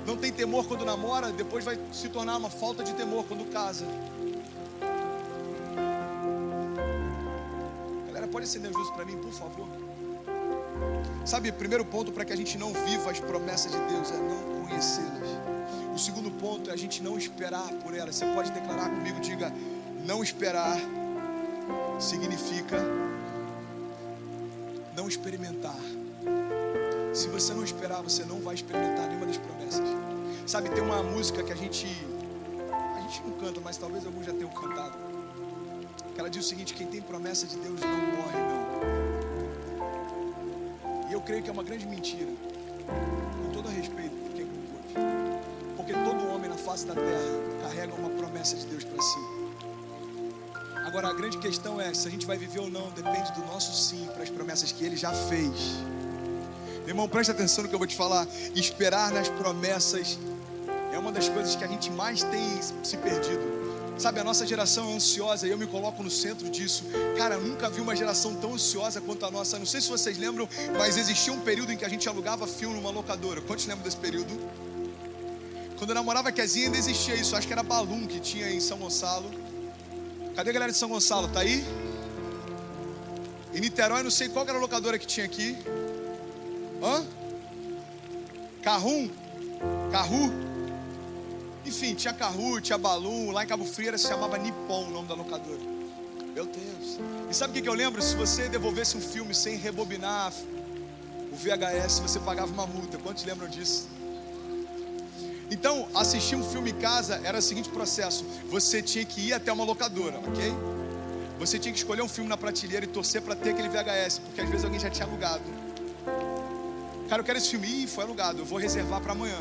Não tem temor quando namora, depois vai se tornar uma falta de temor quando casa. Galera, pode acender as luzes para mim, por favor? Sabe, primeiro ponto para que a gente não viva as promessas de Deus é não conhecê-las. O segundo ponto é a gente não esperar por elas. Você pode declarar comigo, diga: não esperar significa não experimentar. Se você não esperar, você não vai experimentar nenhuma das promessas. Sabe, tem uma música que a gente não canta, mas talvez alguns já tenham cantado, que ela diz o seguinte: quem tem promessa de Deus não morre, não. E eu creio que é uma grande mentira, com todo respeito por quem compôs, porque todo homem na face da terra carrega uma promessa de Deus para si. Agora a grande questão é, se a gente vai viver ou não, depende do nosso sim para as promessas que ele já fez. Meu irmão, preste atenção no que eu vou te falar. Esperar nas promessas é uma das coisas que a gente mais tem se perdido. Sabe, a nossa geração é ansiosa e eu me coloco no centro disso. Cara, eu nunca vi uma geração tão ansiosa quanto a nossa. Não sei se vocês lembram, mas existia um período em que a gente alugava filme numa locadora. Quantos lembram desse período? Quando eu namorava a Kezinha ainda existia isso. Acho que era Balloon que tinha em São Gonçalo. Cadê a galera de São Gonçalo? Tá aí? Em Niterói, não sei qual era a locadora que tinha aqui. Hã? Carrum? Carru? Enfim, tinha Carru, tinha Balloon. Lá em Cabo Frio se chamava Nippon, o nome da locadora. Meu Deus. E sabe o que eu lembro? Se você devolvesse um filme sem rebobinar o VHS, você pagava uma multa. Quantos lembram disso? Então, assistir um filme em casa era o seguinte processo: você tinha que ir até uma locadora, ok? Você tinha que escolher um filme na prateleira e torcer para ter aquele VHS, porque às vezes alguém já tinha alugado. Cara, eu quero esse filme. Ih, foi alugado, eu vou reservar para amanhã.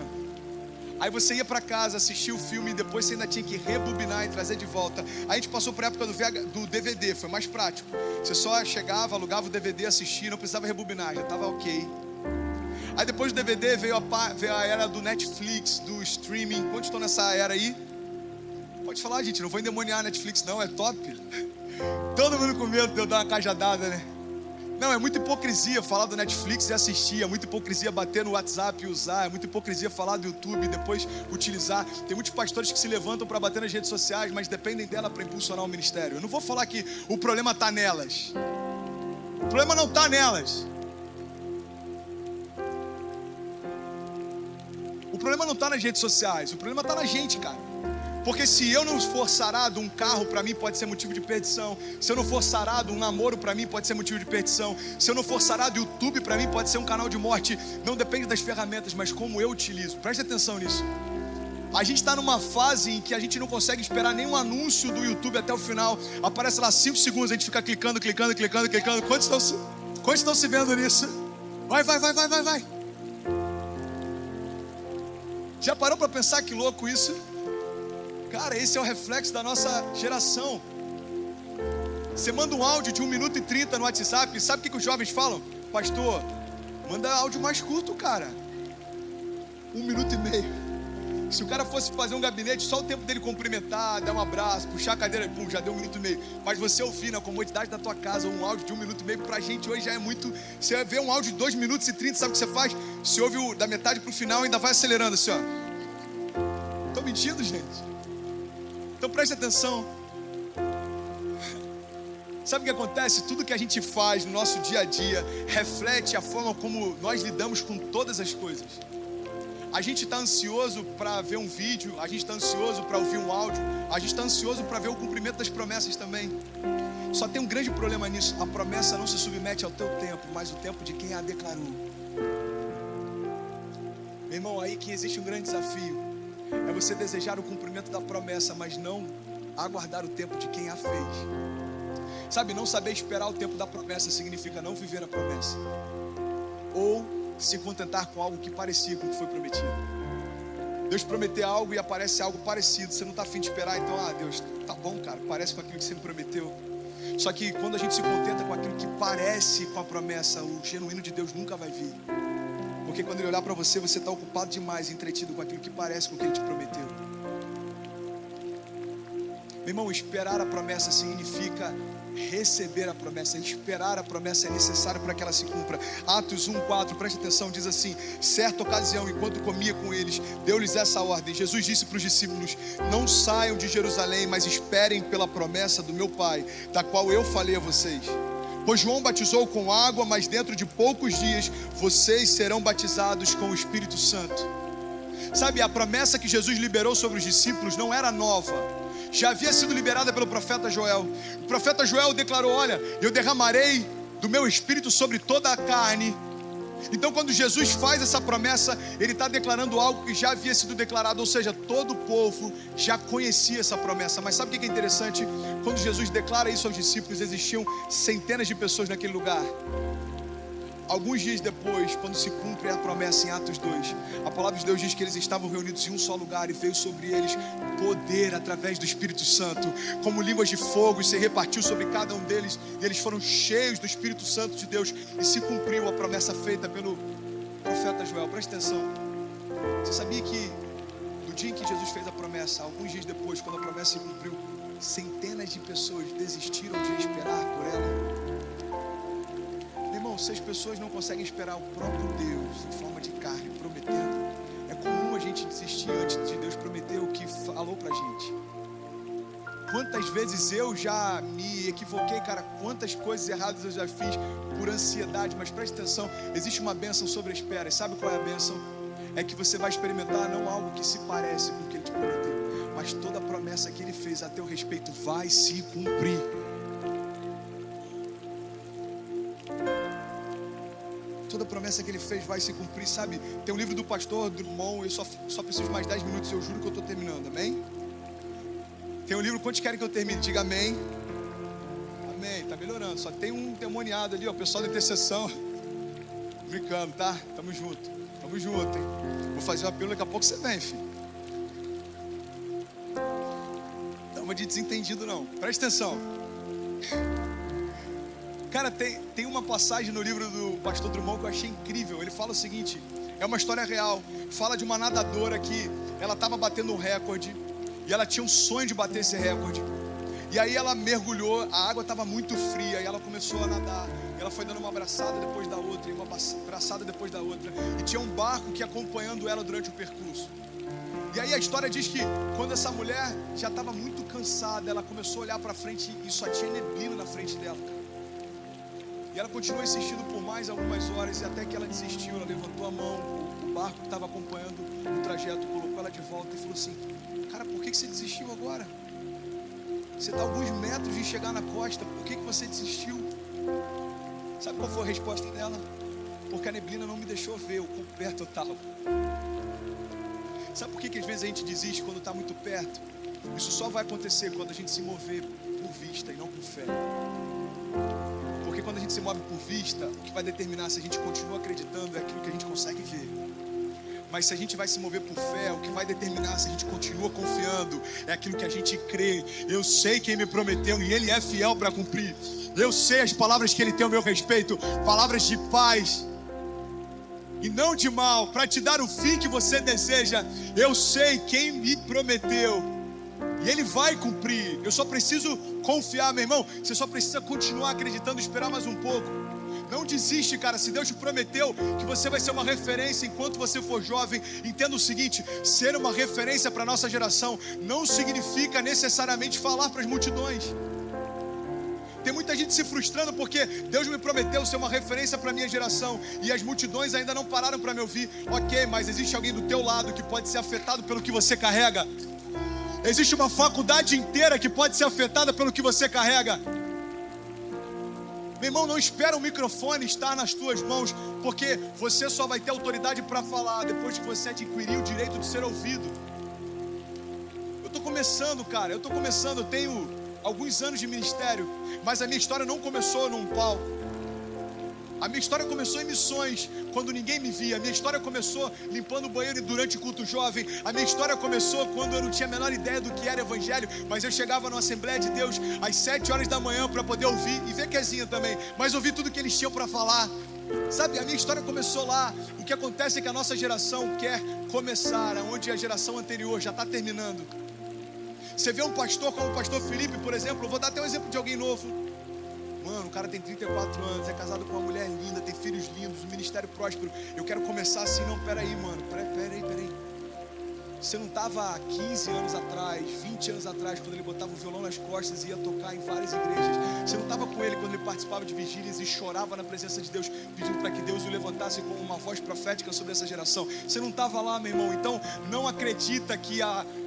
Aí você ia para casa, assistia o filme e depois você ainda tinha que rebobinar e trazer de volta. Aí a gente passou por época do DVD, foi mais prático. Você só chegava, alugava o DVD, assistia, não precisava rebobinar, já estava ok. Aí depois do DVD veio a era do Netflix, do streaming. Quantos estão nessa era aí? Pode falar, gente, não vou endemoniar a Netflix não, é top. Todo mundo com medo de eu dar uma cajadada, né? Não, é muita hipocrisia falar do Netflix e assistir, é muita hipocrisia bater no WhatsApp e usar, é muita hipocrisia falar do YouTube e depois utilizar. Tem muitos pastores que se levantam para bater nas redes sociais, mas dependem dela para impulsionar o ministério. Eu não vou falar que o problema está nelas. O problema não está nelas. O problema não está nas redes sociais, o problema está na gente, cara. Porque se eu não for sarado, um carro para mim pode ser motivo de perdição. Se eu não for sarado, um namoro para mim pode ser motivo de perdição. Se eu não for sarado, o YouTube para mim pode ser um canal de morte. Não depende das ferramentas, mas como eu utilizo. Preste atenção nisso. A gente está numa fase em que a gente não consegue esperar nenhum anúncio do YouTube até o final. Aparece lá 5 segundos, a gente fica clicando. Quantos estão se vendo nisso? Vai. Já parou para pensar que louco isso? Cara, esse é o reflexo da nossa geração. Você manda um áudio de 1 minuto e 30 no WhatsApp. Sabe o que os jovens falam? Pastor, manda áudio mais curto, cara. 1 minuto e meio. Se o cara fosse fazer um gabinete, só o tempo dele cumprimentar, dar um abraço, puxar a cadeira, pum, já deu 1 minuto e meio. Mas você ouvir na comodidade da tua casa um áudio de 1 minuto e meio, pra gente hoje já é muito. Você vê um áudio de 2 minutos e 30, sabe o que você faz? Você ouve da metade pro final e ainda vai acelerando assim, ó. Tô mentindo, gente? Então preste atenção. Sabe o que acontece? Tudo que a gente faz no nosso dia a dia reflete a forma como nós lidamos com todas as coisas. A gente está ansioso para ver um vídeo, a gente está ansioso para ouvir um áudio, a gente está ansioso para ver o cumprimento das promessas também. Só tem um grande problema nisso: a promessa não se submete ao teu tempo, mas o tempo de quem a declarou. Meu irmão, aí que existe um grande desafio. É você desejar o cumprimento da promessa, mas não aguardar o tempo de quem a fez. Sabe, não saber esperar o tempo da promessa significa não viver a promessa. Ou se contentar com algo que parecia com o que foi prometido. Deus prometeu algo e aparece algo parecido. Você não está afim de esperar, então, Deus, tá bom, cara, parece com aquilo que você me prometeu. Só que quando a gente se contenta com aquilo que parece com a promessa, o genuíno de Deus nunca vai vir. Porque quando Ele olhar para você, você está ocupado demais, entretido com aquilo que parece com o que Ele te prometeu. Meu irmão, esperar a promessa significa receber a promessa. Esperar a promessa é necessário para que ela se cumpra. Atos 1:4, preste atenção, diz assim: certa ocasião, enquanto comia com eles, deu-lhes essa ordem. Jesus disse para os discípulos: não saiam de Jerusalém, mas esperem pela promessa do meu Pai, da qual eu falei a vocês. Pois João batizou com água, mas dentro de poucos dias vocês serão batizados com o Espírito Santo. Sabe, a promessa que Jesus liberou sobre os discípulos não era nova. Já havia sido liberada pelo profeta Joel. O profeta Joel declarou: olha, eu derramarei do meu Espírito sobre toda a carne. Então quando Jesus faz essa promessa, Ele está declarando algo que já havia sido declarado. Ou seja, todo o povo já conhecia essa promessa. Mas sabe o que é interessante? Quando Jesus declara isso aos discípulos, existiam centenas de pessoas naquele lugar. Alguns dias depois, quando se cumpre a promessa em Atos 2, a palavra de Deus diz que eles estavam reunidos em um só lugar e veio sobre eles poder através do Espírito Santo, como línguas de fogo, e se repartiu sobre cada um deles, e eles foram cheios do Espírito Santo de Deus, e se cumpriu a promessa feita pelo profeta Joel. Presta atenção. Você sabia que no dia em que Jesus fez a promessa, alguns dias depois, quando a promessa se cumpriu, centenas de pessoas desistiram de esperar por ela? Irmão, se as pessoas não conseguem esperar o próprio Deus em forma de carne prometendo, é comum a gente desistir antes de Deus prometer o que falou pra gente. Quantas vezes eu já me equivoquei, cara, quantas coisas erradas eu já fiz por ansiedade. Mas preste atenção, existe uma bênção sobre a espera. E sabe qual é a bênção? É que você vai experimentar não algo que se parece com o que Ele te prometeu, mas toda a promessa que Ele fez a teu respeito vai se cumprir. Toda promessa que Ele fez vai se cumprir, sabe? Tem um livro do pastor Drummond, eu só preciso de mais 10 minutos, eu juro que eu estou terminando, amém? Tem um livro, quantos querem que eu termine? Diga amém. Amém, tá melhorando, só tem um demoniado ali, ó, o pessoal da intercessão. Brincando, tá? Tamo junto, hein? Vou fazer um apelo, daqui a pouco você vem, filho. Não uma de desentendido não, presta atenção. Cara, tem uma passagem no livro do pastor Drummond que eu achei incrível. Ele fala o seguinte, é uma história real. Fala de uma nadadora que ela estava batendo um recorde e ela tinha um sonho de bater esse recorde. E aí ela mergulhou, a água estava muito fria e ela começou a nadar. Ela foi dando uma abraçada depois da outra e uma abraçada depois da outra. E tinha um barco que ia acompanhando ela durante o percurso. E aí a história diz que quando essa mulher já estava muito cansada, ela começou a olhar para frente e só tinha neblina na frente dela. E ela continuou insistindo por mais algumas horas, e até que ela desistiu. Ela levantou a mão, o barco que estava acompanhando o trajeto colocou ela de volta e falou assim: cara, por que você desistiu agora? Você está a alguns metros de chegar na costa, por que você desistiu? Sabe qual foi a resposta dela? Porque a neblina não me deixou ver o quão perto eu estava. Sabe por que às vezes a gente desiste quando está muito perto? Isso só vai acontecer quando a gente se mover por vista e não por fé. Porque quando a gente se move por vista, o que vai determinar se a gente continua acreditando é aquilo que a gente consegue ver. Mas se a gente vai se mover por fé, o que vai determinar se a gente continua confiando é aquilo que a gente crê. Eu sei quem me prometeu e Ele é fiel para cumprir. Eu sei as palavras que Ele tem ao meu respeito, palavras de paz e não de mal, para te dar o fim que você deseja. Eu sei quem me prometeu e Ele vai cumprir. Eu só preciso confiar, meu irmão. Você só precisa continuar acreditando, esperar mais um pouco. Não desiste, cara. Se Deus te prometeu que você vai ser uma referência enquanto você for jovem, entenda o seguinte: ser uma referência para a nossa geração não significa necessariamente falar para as multidões. Tem muita gente se frustrando porque Deus me prometeu ser uma referência para a minha geração e as multidões ainda não pararam para me ouvir. Ok, mas existe alguém do teu lado que pode ser afetado pelo que você carrega. Existe uma faculdade inteira que pode ser afetada pelo que você carrega. Meu irmão, não espera o microfone estar nas tuas mãos, porque você só vai ter autoridade para falar depois que você adquirir o direito de ser ouvido. Eu estou começando, cara, eu tenho alguns anos de ministério, mas a minha história não começou num palco. A minha história começou em missões, quando ninguém me via. A minha história começou limpando o banheiro durante o culto jovem. A minha história começou quando eu não tinha a menor ideia do que era evangelho, mas eu chegava numa Assembleia de Deus às 7 horas da manhã para poder ouvir, e ver Quezinha também, mas ouvir tudo que eles tinham para falar. Sabe, a minha história começou lá. O que acontece é que a nossa geração quer começar onde a geração anterior já está terminando. Você vê um pastor como o pastor Felipe, por exemplo. Eu vou dar até um exemplo de alguém novo. Mano, o cara tem 34 anos, é casado com uma mulher linda, tem filhos lindos, um ministério próspero. Eu quero começar assim. Não, peraí, mano, peraí. Você não estava há 15 anos atrás, 20 anos atrás, quando ele botava o violão nas costas e ia tocar em várias igrejas. Você não estava com ele quando ele participava de vigílias e chorava na presença de Deus, pedindo para que Deus o levantasse como uma voz profética sobre essa geração. Você não estava lá, meu irmão. Então não acredita que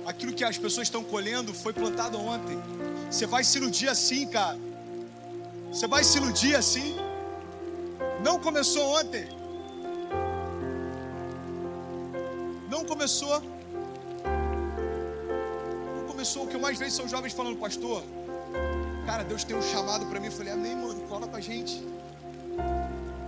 aquilo que as pessoas estão colhendo foi plantado ontem. Você vai se iludir assim, cara. Você vai se iludir assim. Não começou ontem. Não começou. O que eu mais vejo são jovens falando: pastor, cara, Deus tem um chamado pra mim. Eu falei: amém, mano, cola com a gente.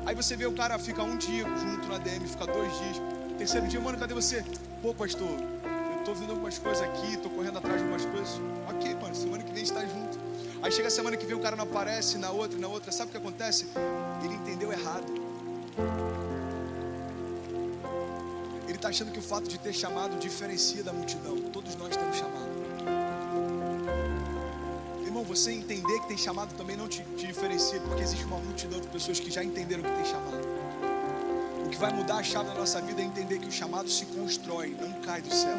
Aí você vê o cara fica um dia junto na DM, fica 2 dias, terceiro dia: mano, cadê você? Pô, pastor, eu tô vendo algumas coisas aqui, tô correndo atrás de algumas coisas. Ok, mano, semana que vem a gente tá junto. Aí chega a semana que vem, o cara não aparece, na outra. Sabe o que acontece? Ele entendeu errado. Ele está achando que o fato de ter chamado diferencia da multidão. Todos nós temos chamado. Irmão, você entender que tem chamado também não te diferencia, porque existe uma multidão de pessoas que já entenderam que tem chamado. O que vai mudar a chave da nossa vida é entender que o chamado se constrói, não cai do céu.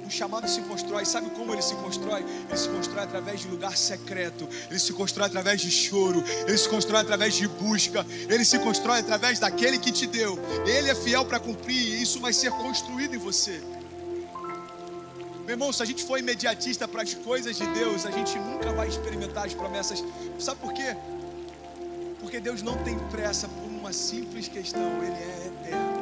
O chamado se constrói. Sabe como ele se constrói? Ele se constrói através de lugar secreto. Ele se constrói através de choro. Ele se constrói através de busca. Ele se constrói através daquele que te deu. Ele é fiel para cumprir, e isso vai ser construído em você. Meu irmão, se a gente for imediatista para as coisas de Deus, a gente nunca vai experimentar as promessas. Sabe por quê? Porque Deus não tem pressa por uma simples questão. Ele é eterno.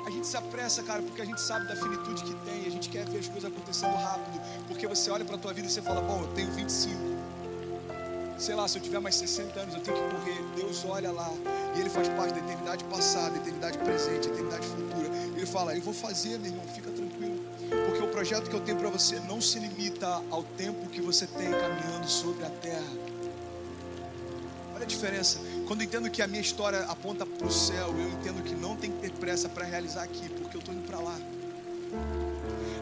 A gente se apressa, cara, porque a gente sabe da finitude que tem. A gente quer ver as coisas acontecendo rápido. Porque você olha para a tua vida e você fala: bom, eu tenho 25. Sei lá, se eu tiver mais 60 anos eu tenho que correr. Deus olha lá e Ele faz parte da eternidade passada, eternidade presente, eternidade futura. Ele fala: eu vou fazer, meu irmão, fica tranquilo. Porque o projeto que eu tenho para você não se limita ao tempo que você tem caminhando sobre a terra. Olha a diferença. Quando eu entendo que a minha história aponta para o céu, eu entendo que não tem que ter pressa para realizar aqui, porque eu estou indo para lá.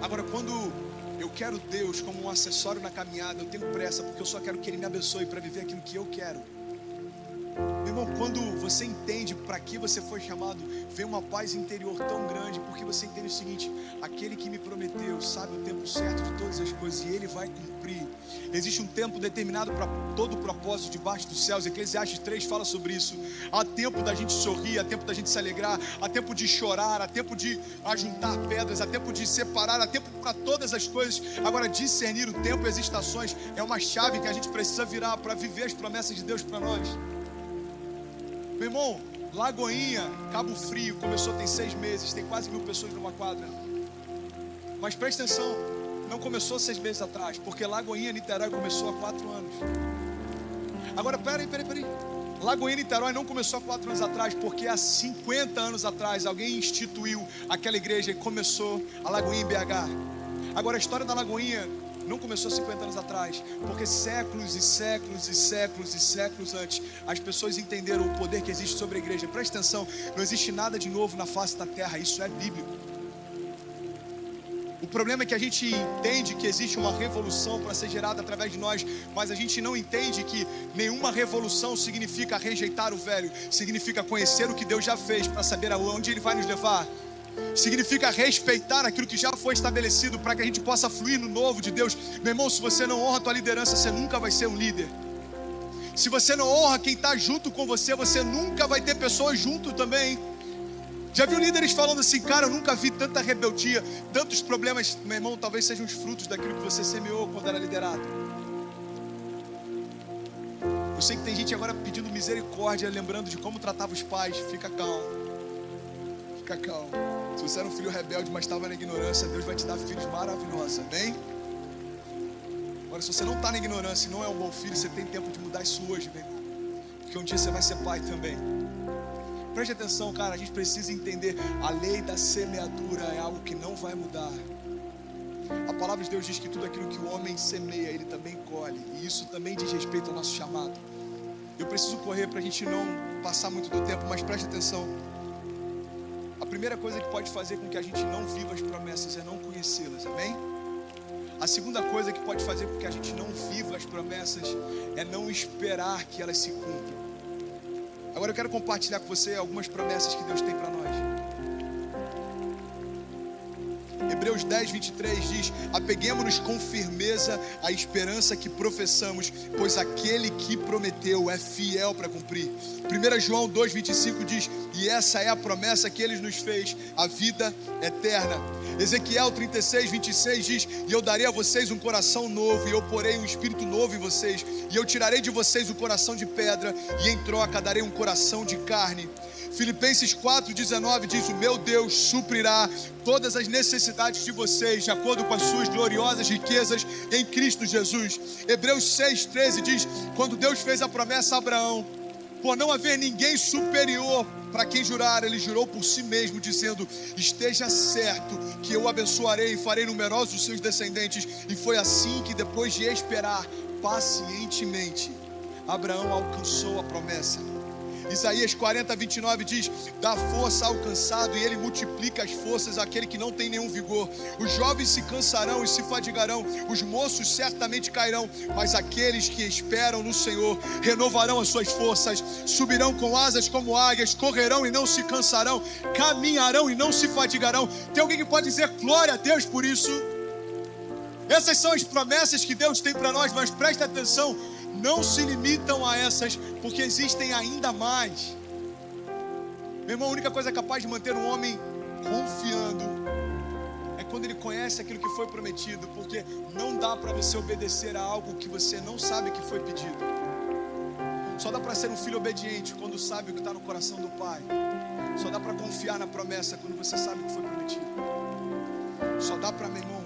Agora, quando eu quero Deus como um acessório na caminhada, eu tenho pressa, porque eu só quero que Ele me abençoe para viver aquilo que eu quero. Meu irmão, quando você entende para que você foi chamado, vem uma paz interior tão grande, porque você entende o seguinte: aquele que me prometeu sabe o tempo certo de todas as coisas e ele vai cumprir. Existe um tempo determinado para todo o propósito debaixo dos céus. Eclesiastes 3 fala sobre isso. Há tempo da gente sorrir, há tempo da gente se alegrar, há tempo de chorar, há tempo de ajuntar pedras, há tempo de separar, há tempo para todas as coisas. Agora, discernir o tempo e as estações é uma chave que a gente precisa virar para viver as promessas de Deus para nós. Meu irmão, Lagoinha, Cabo Frio, começou tem 6 meses, tem quase 1000 pessoas numa quadra. Mas presta atenção, não começou 6 meses atrás, porque Lagoinha, Niterói começou há 4 anos. Agora, peraí. Lagoinha, Niterói não começou há 4 anos atrás, porque há 50 anos atrás alguém instituiu aquela igreja e começou a Lagoinha em BH. Agora, a história da Lagoinha não começou 50 anos atrás, porque séculos e séculos e séculos e séculos antes, as pessoas entenderam o poder que existe sobre a igreja. Presta atenção, não existe nada de novo na face da terra, isso é bíblico. O problema é que a gente entende que existe uma revolução para ser gerada através de nós, mas a gente não entende que nenhuma revolução significa rejeitar o velho, significa conhecer o que Deus já fez para saber aonde Ele vai nos levar. Significa respeitar aquilo que já foi estabelecido para que a gente possa fluir no novo de Deus. Meu irmão, se você não honra a tua liderança, você nunca vai ser um líder. Se você não honra quem está junto com você, você nunca vai ter pessoas junto também. Já viu líderes falando assim: cara, eu nunca vi tanta rebeldia, tantos problemas. Meu irmão, talvez sejam os frutos daquilo que você semeou quando era liderado. Eu sei que tem gente agora pedindo misericórdia, lembrando de como tratava os pais. Fica calmo. Fica calmo. Se você era um filho rebelde, mas estava na ignorância, Deus vai te dar filhos maravilhosos, amém? Agora, se você não está na ignorância e não é um bom filho, você tem tempo de mudar isso hoje, meu irmão. Porque um dia você vai ser pai também. Preste atenção, cara, a gente precisa entender: a lei da semeadura é algo que não vai mudar. A palavra de Deus diz que tudo aquilo que o homem semeia, ele também colhe. E isso também diz respeito ao nosso chamado. Eu preciso correr para a gente não passar muito do tempo, mas preste atenção. A primeira coisa que pode fazer com que a gente não viva as promessas é não conhecê-las, amém? A segunda coisa que pode fazer com que a gente não viva as promessas é não esperar que elas se cumpram. Agora eu quero compartilhar com você algumas promessas que Deus tem para nós. Hebreus 10, 23 diz: apeguemo-nos com firmeza à esperança que professamos, pois aquele que prometeu é fiel para cumprir. 1 João 2, 25 diz: e essa é a promessa que Ele nos fez, a vida eterna. Ezequiel 36, 26 diz: e eu darei a vocês um coração novo, e eu porei um espírito novo em vocês, e eu tirarei de vocês o coração de pedra, e em troca darei um coração de carne. Filipenses 4,19 diz: o meu Deus suprirá todas as necessidades de vocês, de acordo com as suas gloriosas riquezas em Cristo Jesus. Hebreus 6,13 diz: quando Deus fez a promessa a Abraão, por não haver ninguém superior para quem jurar, Ele jurou por si mesmo, dizendo: esteja certo que eu abençoarei e farei numerosos os seus descendentes. E foi assim que, depois de esperar pacientemente, Abraão alcançou a promessa. Isaías 40, 29 diz: dá força ao cansado e Ele multiplica as forças àquele que não tem nenhum vigor. Os jovens se cansarão e se fadigarão, os moços certamente cairão, mas aqueles que esperam no Senhor renovarão as suas forças, subirão com asas como águias, correrão e não se cansarão, caminharão e não se fadigarão. Tem alguém que pode dizer glória a Deus por isso? Essas são as promessas que Deus tem para nós, mas presta atenção: não se limitam a essas, porque existem ainda mais. Meu irmão, a única coisa capaz de manter um homem confiando é quando ele conhece aquilo que foi prometido, porque não dá para você obedecer a algo que você não sabe que foi pedido. Só dá para ser um filho obediente quando sabe o que está no coração do Pai. Só dá para confiar na promessa quando você sabe o que foi prometido. Só dá para, meu irmão,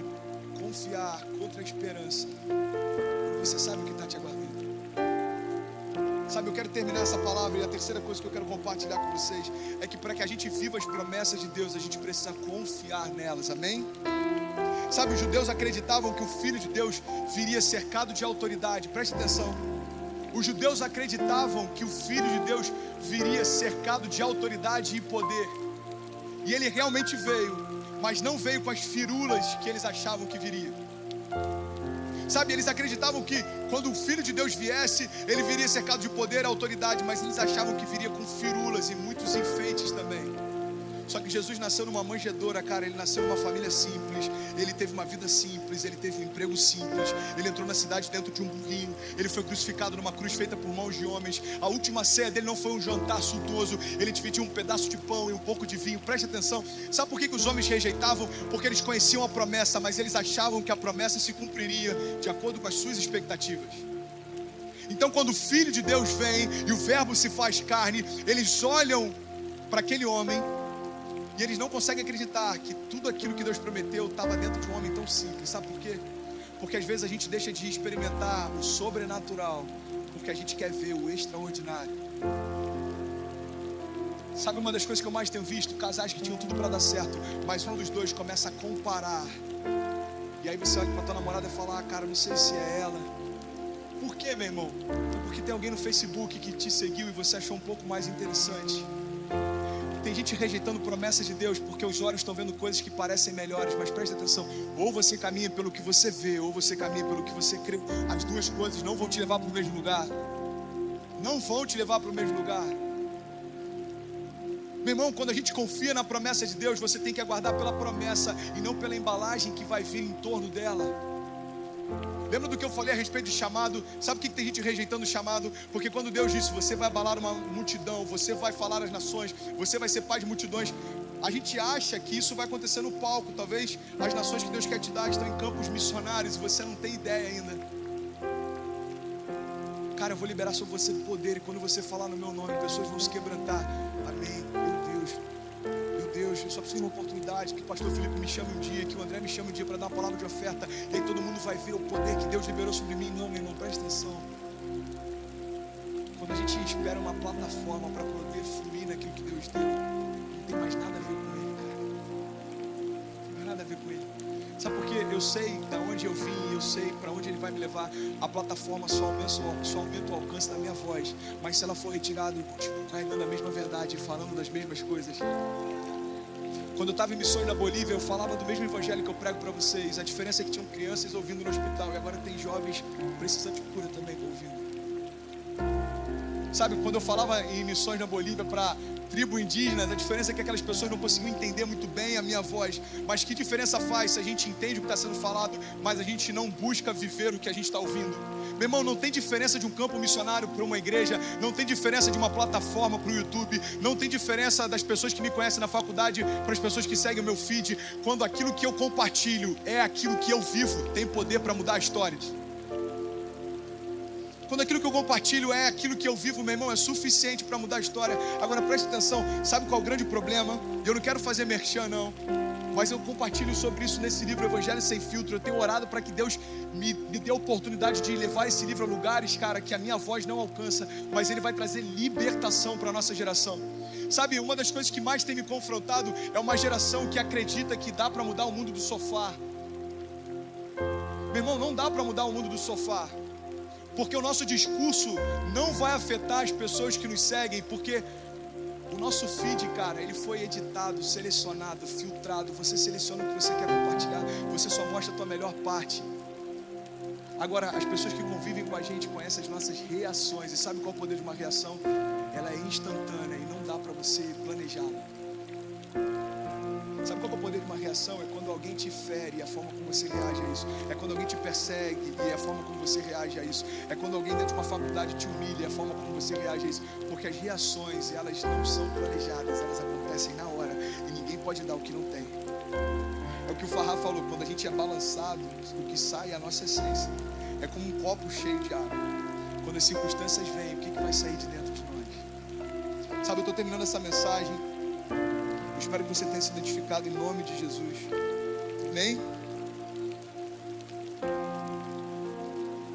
confiar contra a esperança quando você sabe o que está te aguardando. Sabe, eu quero terminar essa palavra, e a terceira coisa que eu quero compartilhar com vocês é que para que a gente viva as promessas de Deus, a gente precisa confiar nelas, amém? Sabe, os judeus acreditavam que o Filho de Deus viria cercado de autoridade. Preste atenção. Os judeus acreditavam que o Filho de Deus viria cercado de autoridade e poder. E Ele realmente veio, mas não veio com as firulas que eles achavam que viria. Sabe, eles acreditavam que quando o Filho de Deus viesse, ele viria cercado de poder e autoridade, mas eles achavam que viria com firulas e muitos enfeites também. Só que Jesus nasceu numa manjedoura, cara. Ele nasceu numa família simples, ele teve uma vida simples, ele teve um emprego simples, ele entrou na cidade dentro de um burrinho, ele foi crucificado numa cruz feita por mãos de homens. A última ceia dele não foi um jantar suntuoso, ele dividiu um pedaço de pão e um pouco de vinho. Preste atenção, sabe por que os homens rejeitavam? Porque eles conheciam a promessa, mas eles achavam que a promessa se cumpriria de acordo com as suas expectativas. Então quando o Filho de Deus vem e o verbo se faz carne, eles olham para aquele homem e eles não conseguem acreditar que tudo aquilo que Deus prometeu estava dentro de um homem tão simples. Sabe por quê? Porque às vezes a gente deixa de experimentar o sobrenatural porque a gente quer ver o extraordinário. Sabe uma das coisas que eu mais tenho visto? Casais que tinham tudo para dar certo, mas um dos dois começa a comparar. E aí você olha para tua namorada e fala: cara, não sei se é ela. Por quê, meu irmão? Porque tem alguém no Facebook que te seguiu e você achou um pouco mais interessante. Tem gente rejeitando promessas de Deus porque os olhos estão vendo coisas que parecem melhores. Mas preste atenção, ou você caminha pelo que você vê, ou você caminha pelo que você crê. As duas coisas não vão te levar para o mesmo lugar. Não vão te levar para o mesmo lugar. Meu irmão, quando a gente confia na promessa de Deus, você tem que aguardar pela promessa e não pela embalagem que vai vir em torno dela. Lembra do que eu falei a respeito de chamado? Sabe por que tem gente rejeitando o chamado? Porque quando Deus disse: você vai abalar uma multidão, você vai falar às nações, você vai ser pai de multidões, a gente acha que isso vai acontecer no palco. Talvez as nações que Deus quer te dar estão em campos missionários e você não tem ideia ainda. Cara, eu vou liberar sobre você poder, e quando você falar no meu nome, pessoas vão se quebrantar. Amém. Meu Deus, eu só preciso de uma oportunidade, que o pastor Felipe me chame um dia, que o André me chame um dia para dar uma palavra de oferta, e aí todo mundo vai ver o poder que Deus liberou sobre mim. Não, meu irmão, presta atenção. Quando a gente espera uma plataforma para poder fluir naquilo que Deus deu, não tem mais nada a ver com Ele, cara. Não tem mais nada a ver com Ele. Sabe por quê? Eu sei de onde eu vim, eu sei para onde Ele vai me levar. A plataforma só aumenta o alcance da minha voz, mas se ela for retirada, eu continuo carregando a mesma verdade e falando das mesmas coisas. Quando eu estava em missões na Bolívia, eu falava do mesmo evangelho que eu prego para vocês. A diferença é que tinham crianças ouvindo no hospital, e agora tem jovens precisando de cura também ouvindo. Sabe, quando eu falava em missões na Bolívia para tribo indígenas, a diferença é que aquelas pessoas não conseguiam entender muito bem a minha voz. Mas que diferença faz se a gente entende o que está sendo falado, mas a gente não busca viver o que a gente está ouvindo? Meu irmão, não tem diferença de um campo missionário para uma igreja, não tem diferença de uma plataforma para o YouTube, não tem diferença das pessoas que me conhecem na faculdade para as pessoas que seguem o meu feed, quando aquilo que eu compartilho é aquilo que eu vivo, tem poder para mudar a história. Quando aquilo que eu compartilho é aquilo que eu vivo, meu irmão, é suficiente para mudar a história. Agora preste atenção, sabe qual é o grande problema? Eu não quero fazer merchan não, mas eu compartilho sobre isso nesse livro Evangelho Sem Filtro. Eu tenho orado para que Deus me dê a oportunidade de levar esse livro a lugares, cara, que a minha voz não alcança, mas ele vai trazer libertação para a nossa geração. Sabe, uma das coisas que mais tem me confrontado é uma geração que acredita que dá para mudar o mundo do sofá. Meu irmão, não dá para mudar o mundo do sofá, porque o nosso discurso não vai afetar as pessoas que nos seguem, porque o nosso feed, cara, ele foi editado, selecionado, filtrado. Você seleciona o que você quer compartilhar, você só mostra a tua melhor parte. Agora, as pessoas que convivem com a gente conhecem as nossas reações. E sabe qual é o poder de uma reação? Ela é instantânea e não dá para você planejá-la. Sabe qual é o poder de uma reação? É quando alguém te fere e a forma como você reage a isso. É quando alguém te persegue e a forma como você reage a isso. É quando alguém dentro de uma faculdade te humilha e a forma como você reage a isso. Porque as reações, elas não são planejadas, elas acontecem na hora. E ninguém pode dar o que não tem. É o que o Farrah falou: quando a gente é balançado, o que sai é a nossa essência. É como um copo cheio de água. Quando as circunstâncias vêm, o que vai sair de dentro de nós? Sabe, eu estou terminando essa mensagem. Eu espero que você tenha se identificado em nome de Jesus. Amém?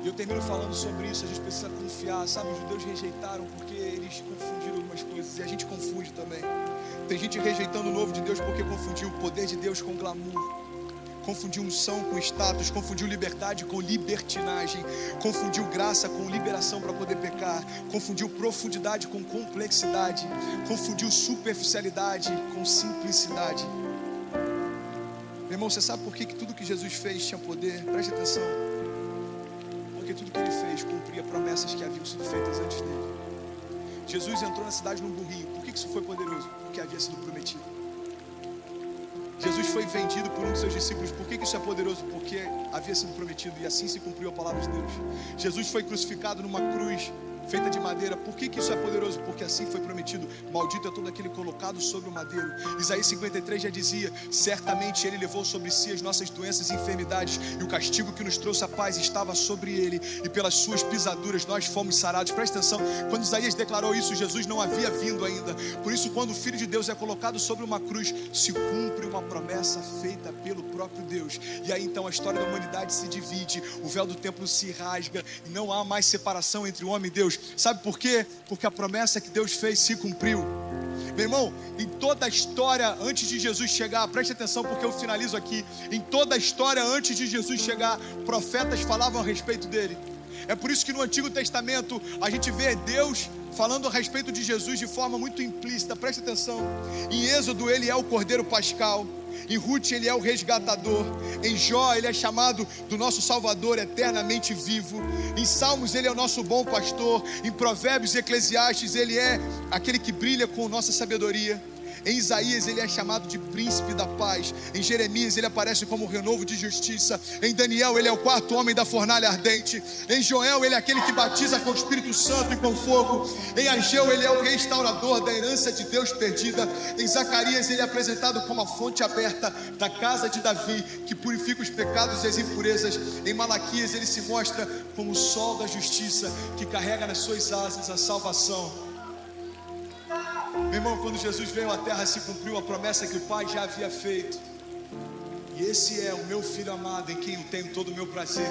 E eu termino falando sobre isso. A gente precisa confiar. Sabe, os judeus rejeitaram porque eles confundiram algumas coisas. E a gente confunde também. Tem gente rejeitando o novo de Deus porque confundiu o poder de Deus com glamour. Confundiu unção com status, confundiu liberdade com libertinagem, confundiu graça com liberação para poder pecar, confundiu profundidade com complexidade, confundiu superficialidade com simplicidade. Meu irmão, você sabe por que tudo que Jesus fez tinha poder? Preste atenção. porque tudo que ele fez cumpria promessas que haviam sido feitas antes dele. Jesus entrou na cidade num burrinho. Por que isso foi poderoso? Porque havia sido prometido. Jesus foi vendido por um dos seus discípulos. Por que isso é poderoso? Porque havia sido prometido e assim se cumpriu a palavra de Deus. Jesus foi crucificado numa cruz feita de madeira. Por que isso é poderoso? Porque assim foi prometido. Maldito é todo aquele colocado sobre o madeiro. Isaías 53 já dizia: certamente ele levou sobre si as nossas doenças e enfermidades, e o castigo que nos trouxe a paz estava sobre ele, e pelas suas pisaduras nós fomos sarados. Presta atenção, quando Isaías declarou isso, Jesus não havia vindo ainda. Por isso, quando o Filho de Deus é colocado sobre uma cruz, se cumpre uma promessa feita pelo próprio Deus. E aí então a história da humanidade se divide, o véu do templo se rasga, e não há mais separação entre o homem e Deus. Sabe por quê? Porque a promessa que Deus fez se cumpriu. Meu irmão, em toda a história antes de Jesus chegar, preste atenção porque eu finalizo aqui. Em toda a história antes de Jesus chegar, profetas falavam a respeito dele. É por isso que no Antigo Testamento a gente vê Deus falando a respeito de Jesus de forma muito implícita. Preste atenção. Em Êxodo ele é o Cordeiro Pascal. Em Ruth ele é o resgatador. Em Jó ele é chamado do nosso Salvador eternamente vivo. Em Salmos ele é o nosso bom pastor. Em Provérbios e Eclesiastes ele é aquele que brilha com nossa sabedoria. Em Isaías ele é chamado de príncipe da paz. Em Jeremias ele aparece como renovo de justiça. Em Daniel ele é o quarto homem da fornalha ardente. Em Joel ele é aquele que batiza com o Espírito Santo e com fogo. Em Ageu ele é o restaurador da herança de Deus perdida. Em Zacarias ele é apresentado como a fonte aberta da casa de Davi, que purifica os pecados e as impurezas. Em Malaquias ele se mostra como o sol da justiça, que carrega nas suas asas a salvação. Meu irmão, quando Jesus veio à terra, se cumpriu a promessa que o Pai já havia feito. E esse é o meu Filho amado, em quem eu tenho todo o meu prazer.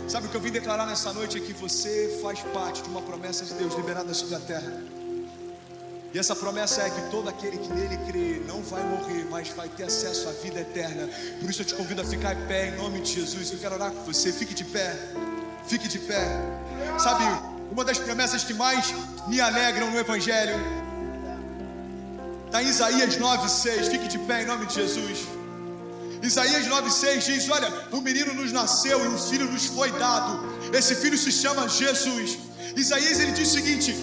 Sabe o que eu vim declarar nessa noite? É que você faz parte de uma promessa de Deus liberada sobre a terra. E essa promessa é que todo aquele que nele crê não vai morrer, mas vai ter acesso à vida eterna. Por isso eu te convido a ficar em pé em nome de Jesus. Eu quero orar com você, fique de pé. Fique de pé. Sabe, uma das promessas que mais me alegram no Evangelho está em Isaías 9,6. Fique de pé em nome de Jesus. Isaías 9,6 diz: olha, um menino nos nasceu e um filho nos foi dado. Esse filho se chama Jesus. Isaías ele diz o seguinte: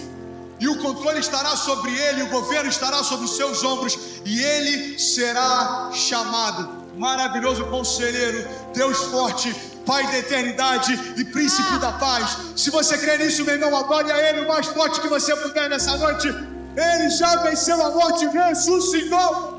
e o controle estará sobre ele, o governo estará sobre os seus ombros, e ele será chamado Maravilhoso Conselheiro, Deus Forte, Pai da eternidade e Príncipe da paz. Se você crê nisso, meu irmão, adore a Ele o mais forte que você puder nessa noite. Ele já venceu a morte, ressuscitou.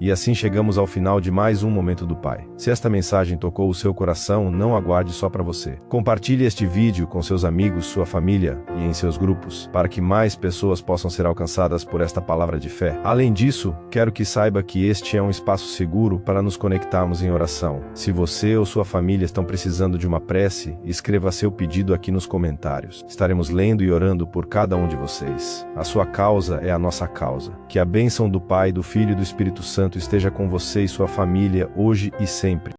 E assim chegamos ao final de mais um Momento do Pai. Se esta mensagem tocou o seu coração, não aguarde só para você. Compartilhe este vídeo com seus amigos, sua família e em seus grupos, para que mais pessoas possam ser alcançadas por esta palavra de fé. Além disso, quero que saiba que este é um espaço seguro para nos conectarmos em oração. Se você ou sua família estão precisando de uma prece, escreva seu pedido aqui nos comentários. Estaremos lendo e orando por cada um de vocês. A sua causa é a nossa causa. Que a bênção do Pai, do Filho e do Espírito Santo esteja com você e sua família hoje e sempre.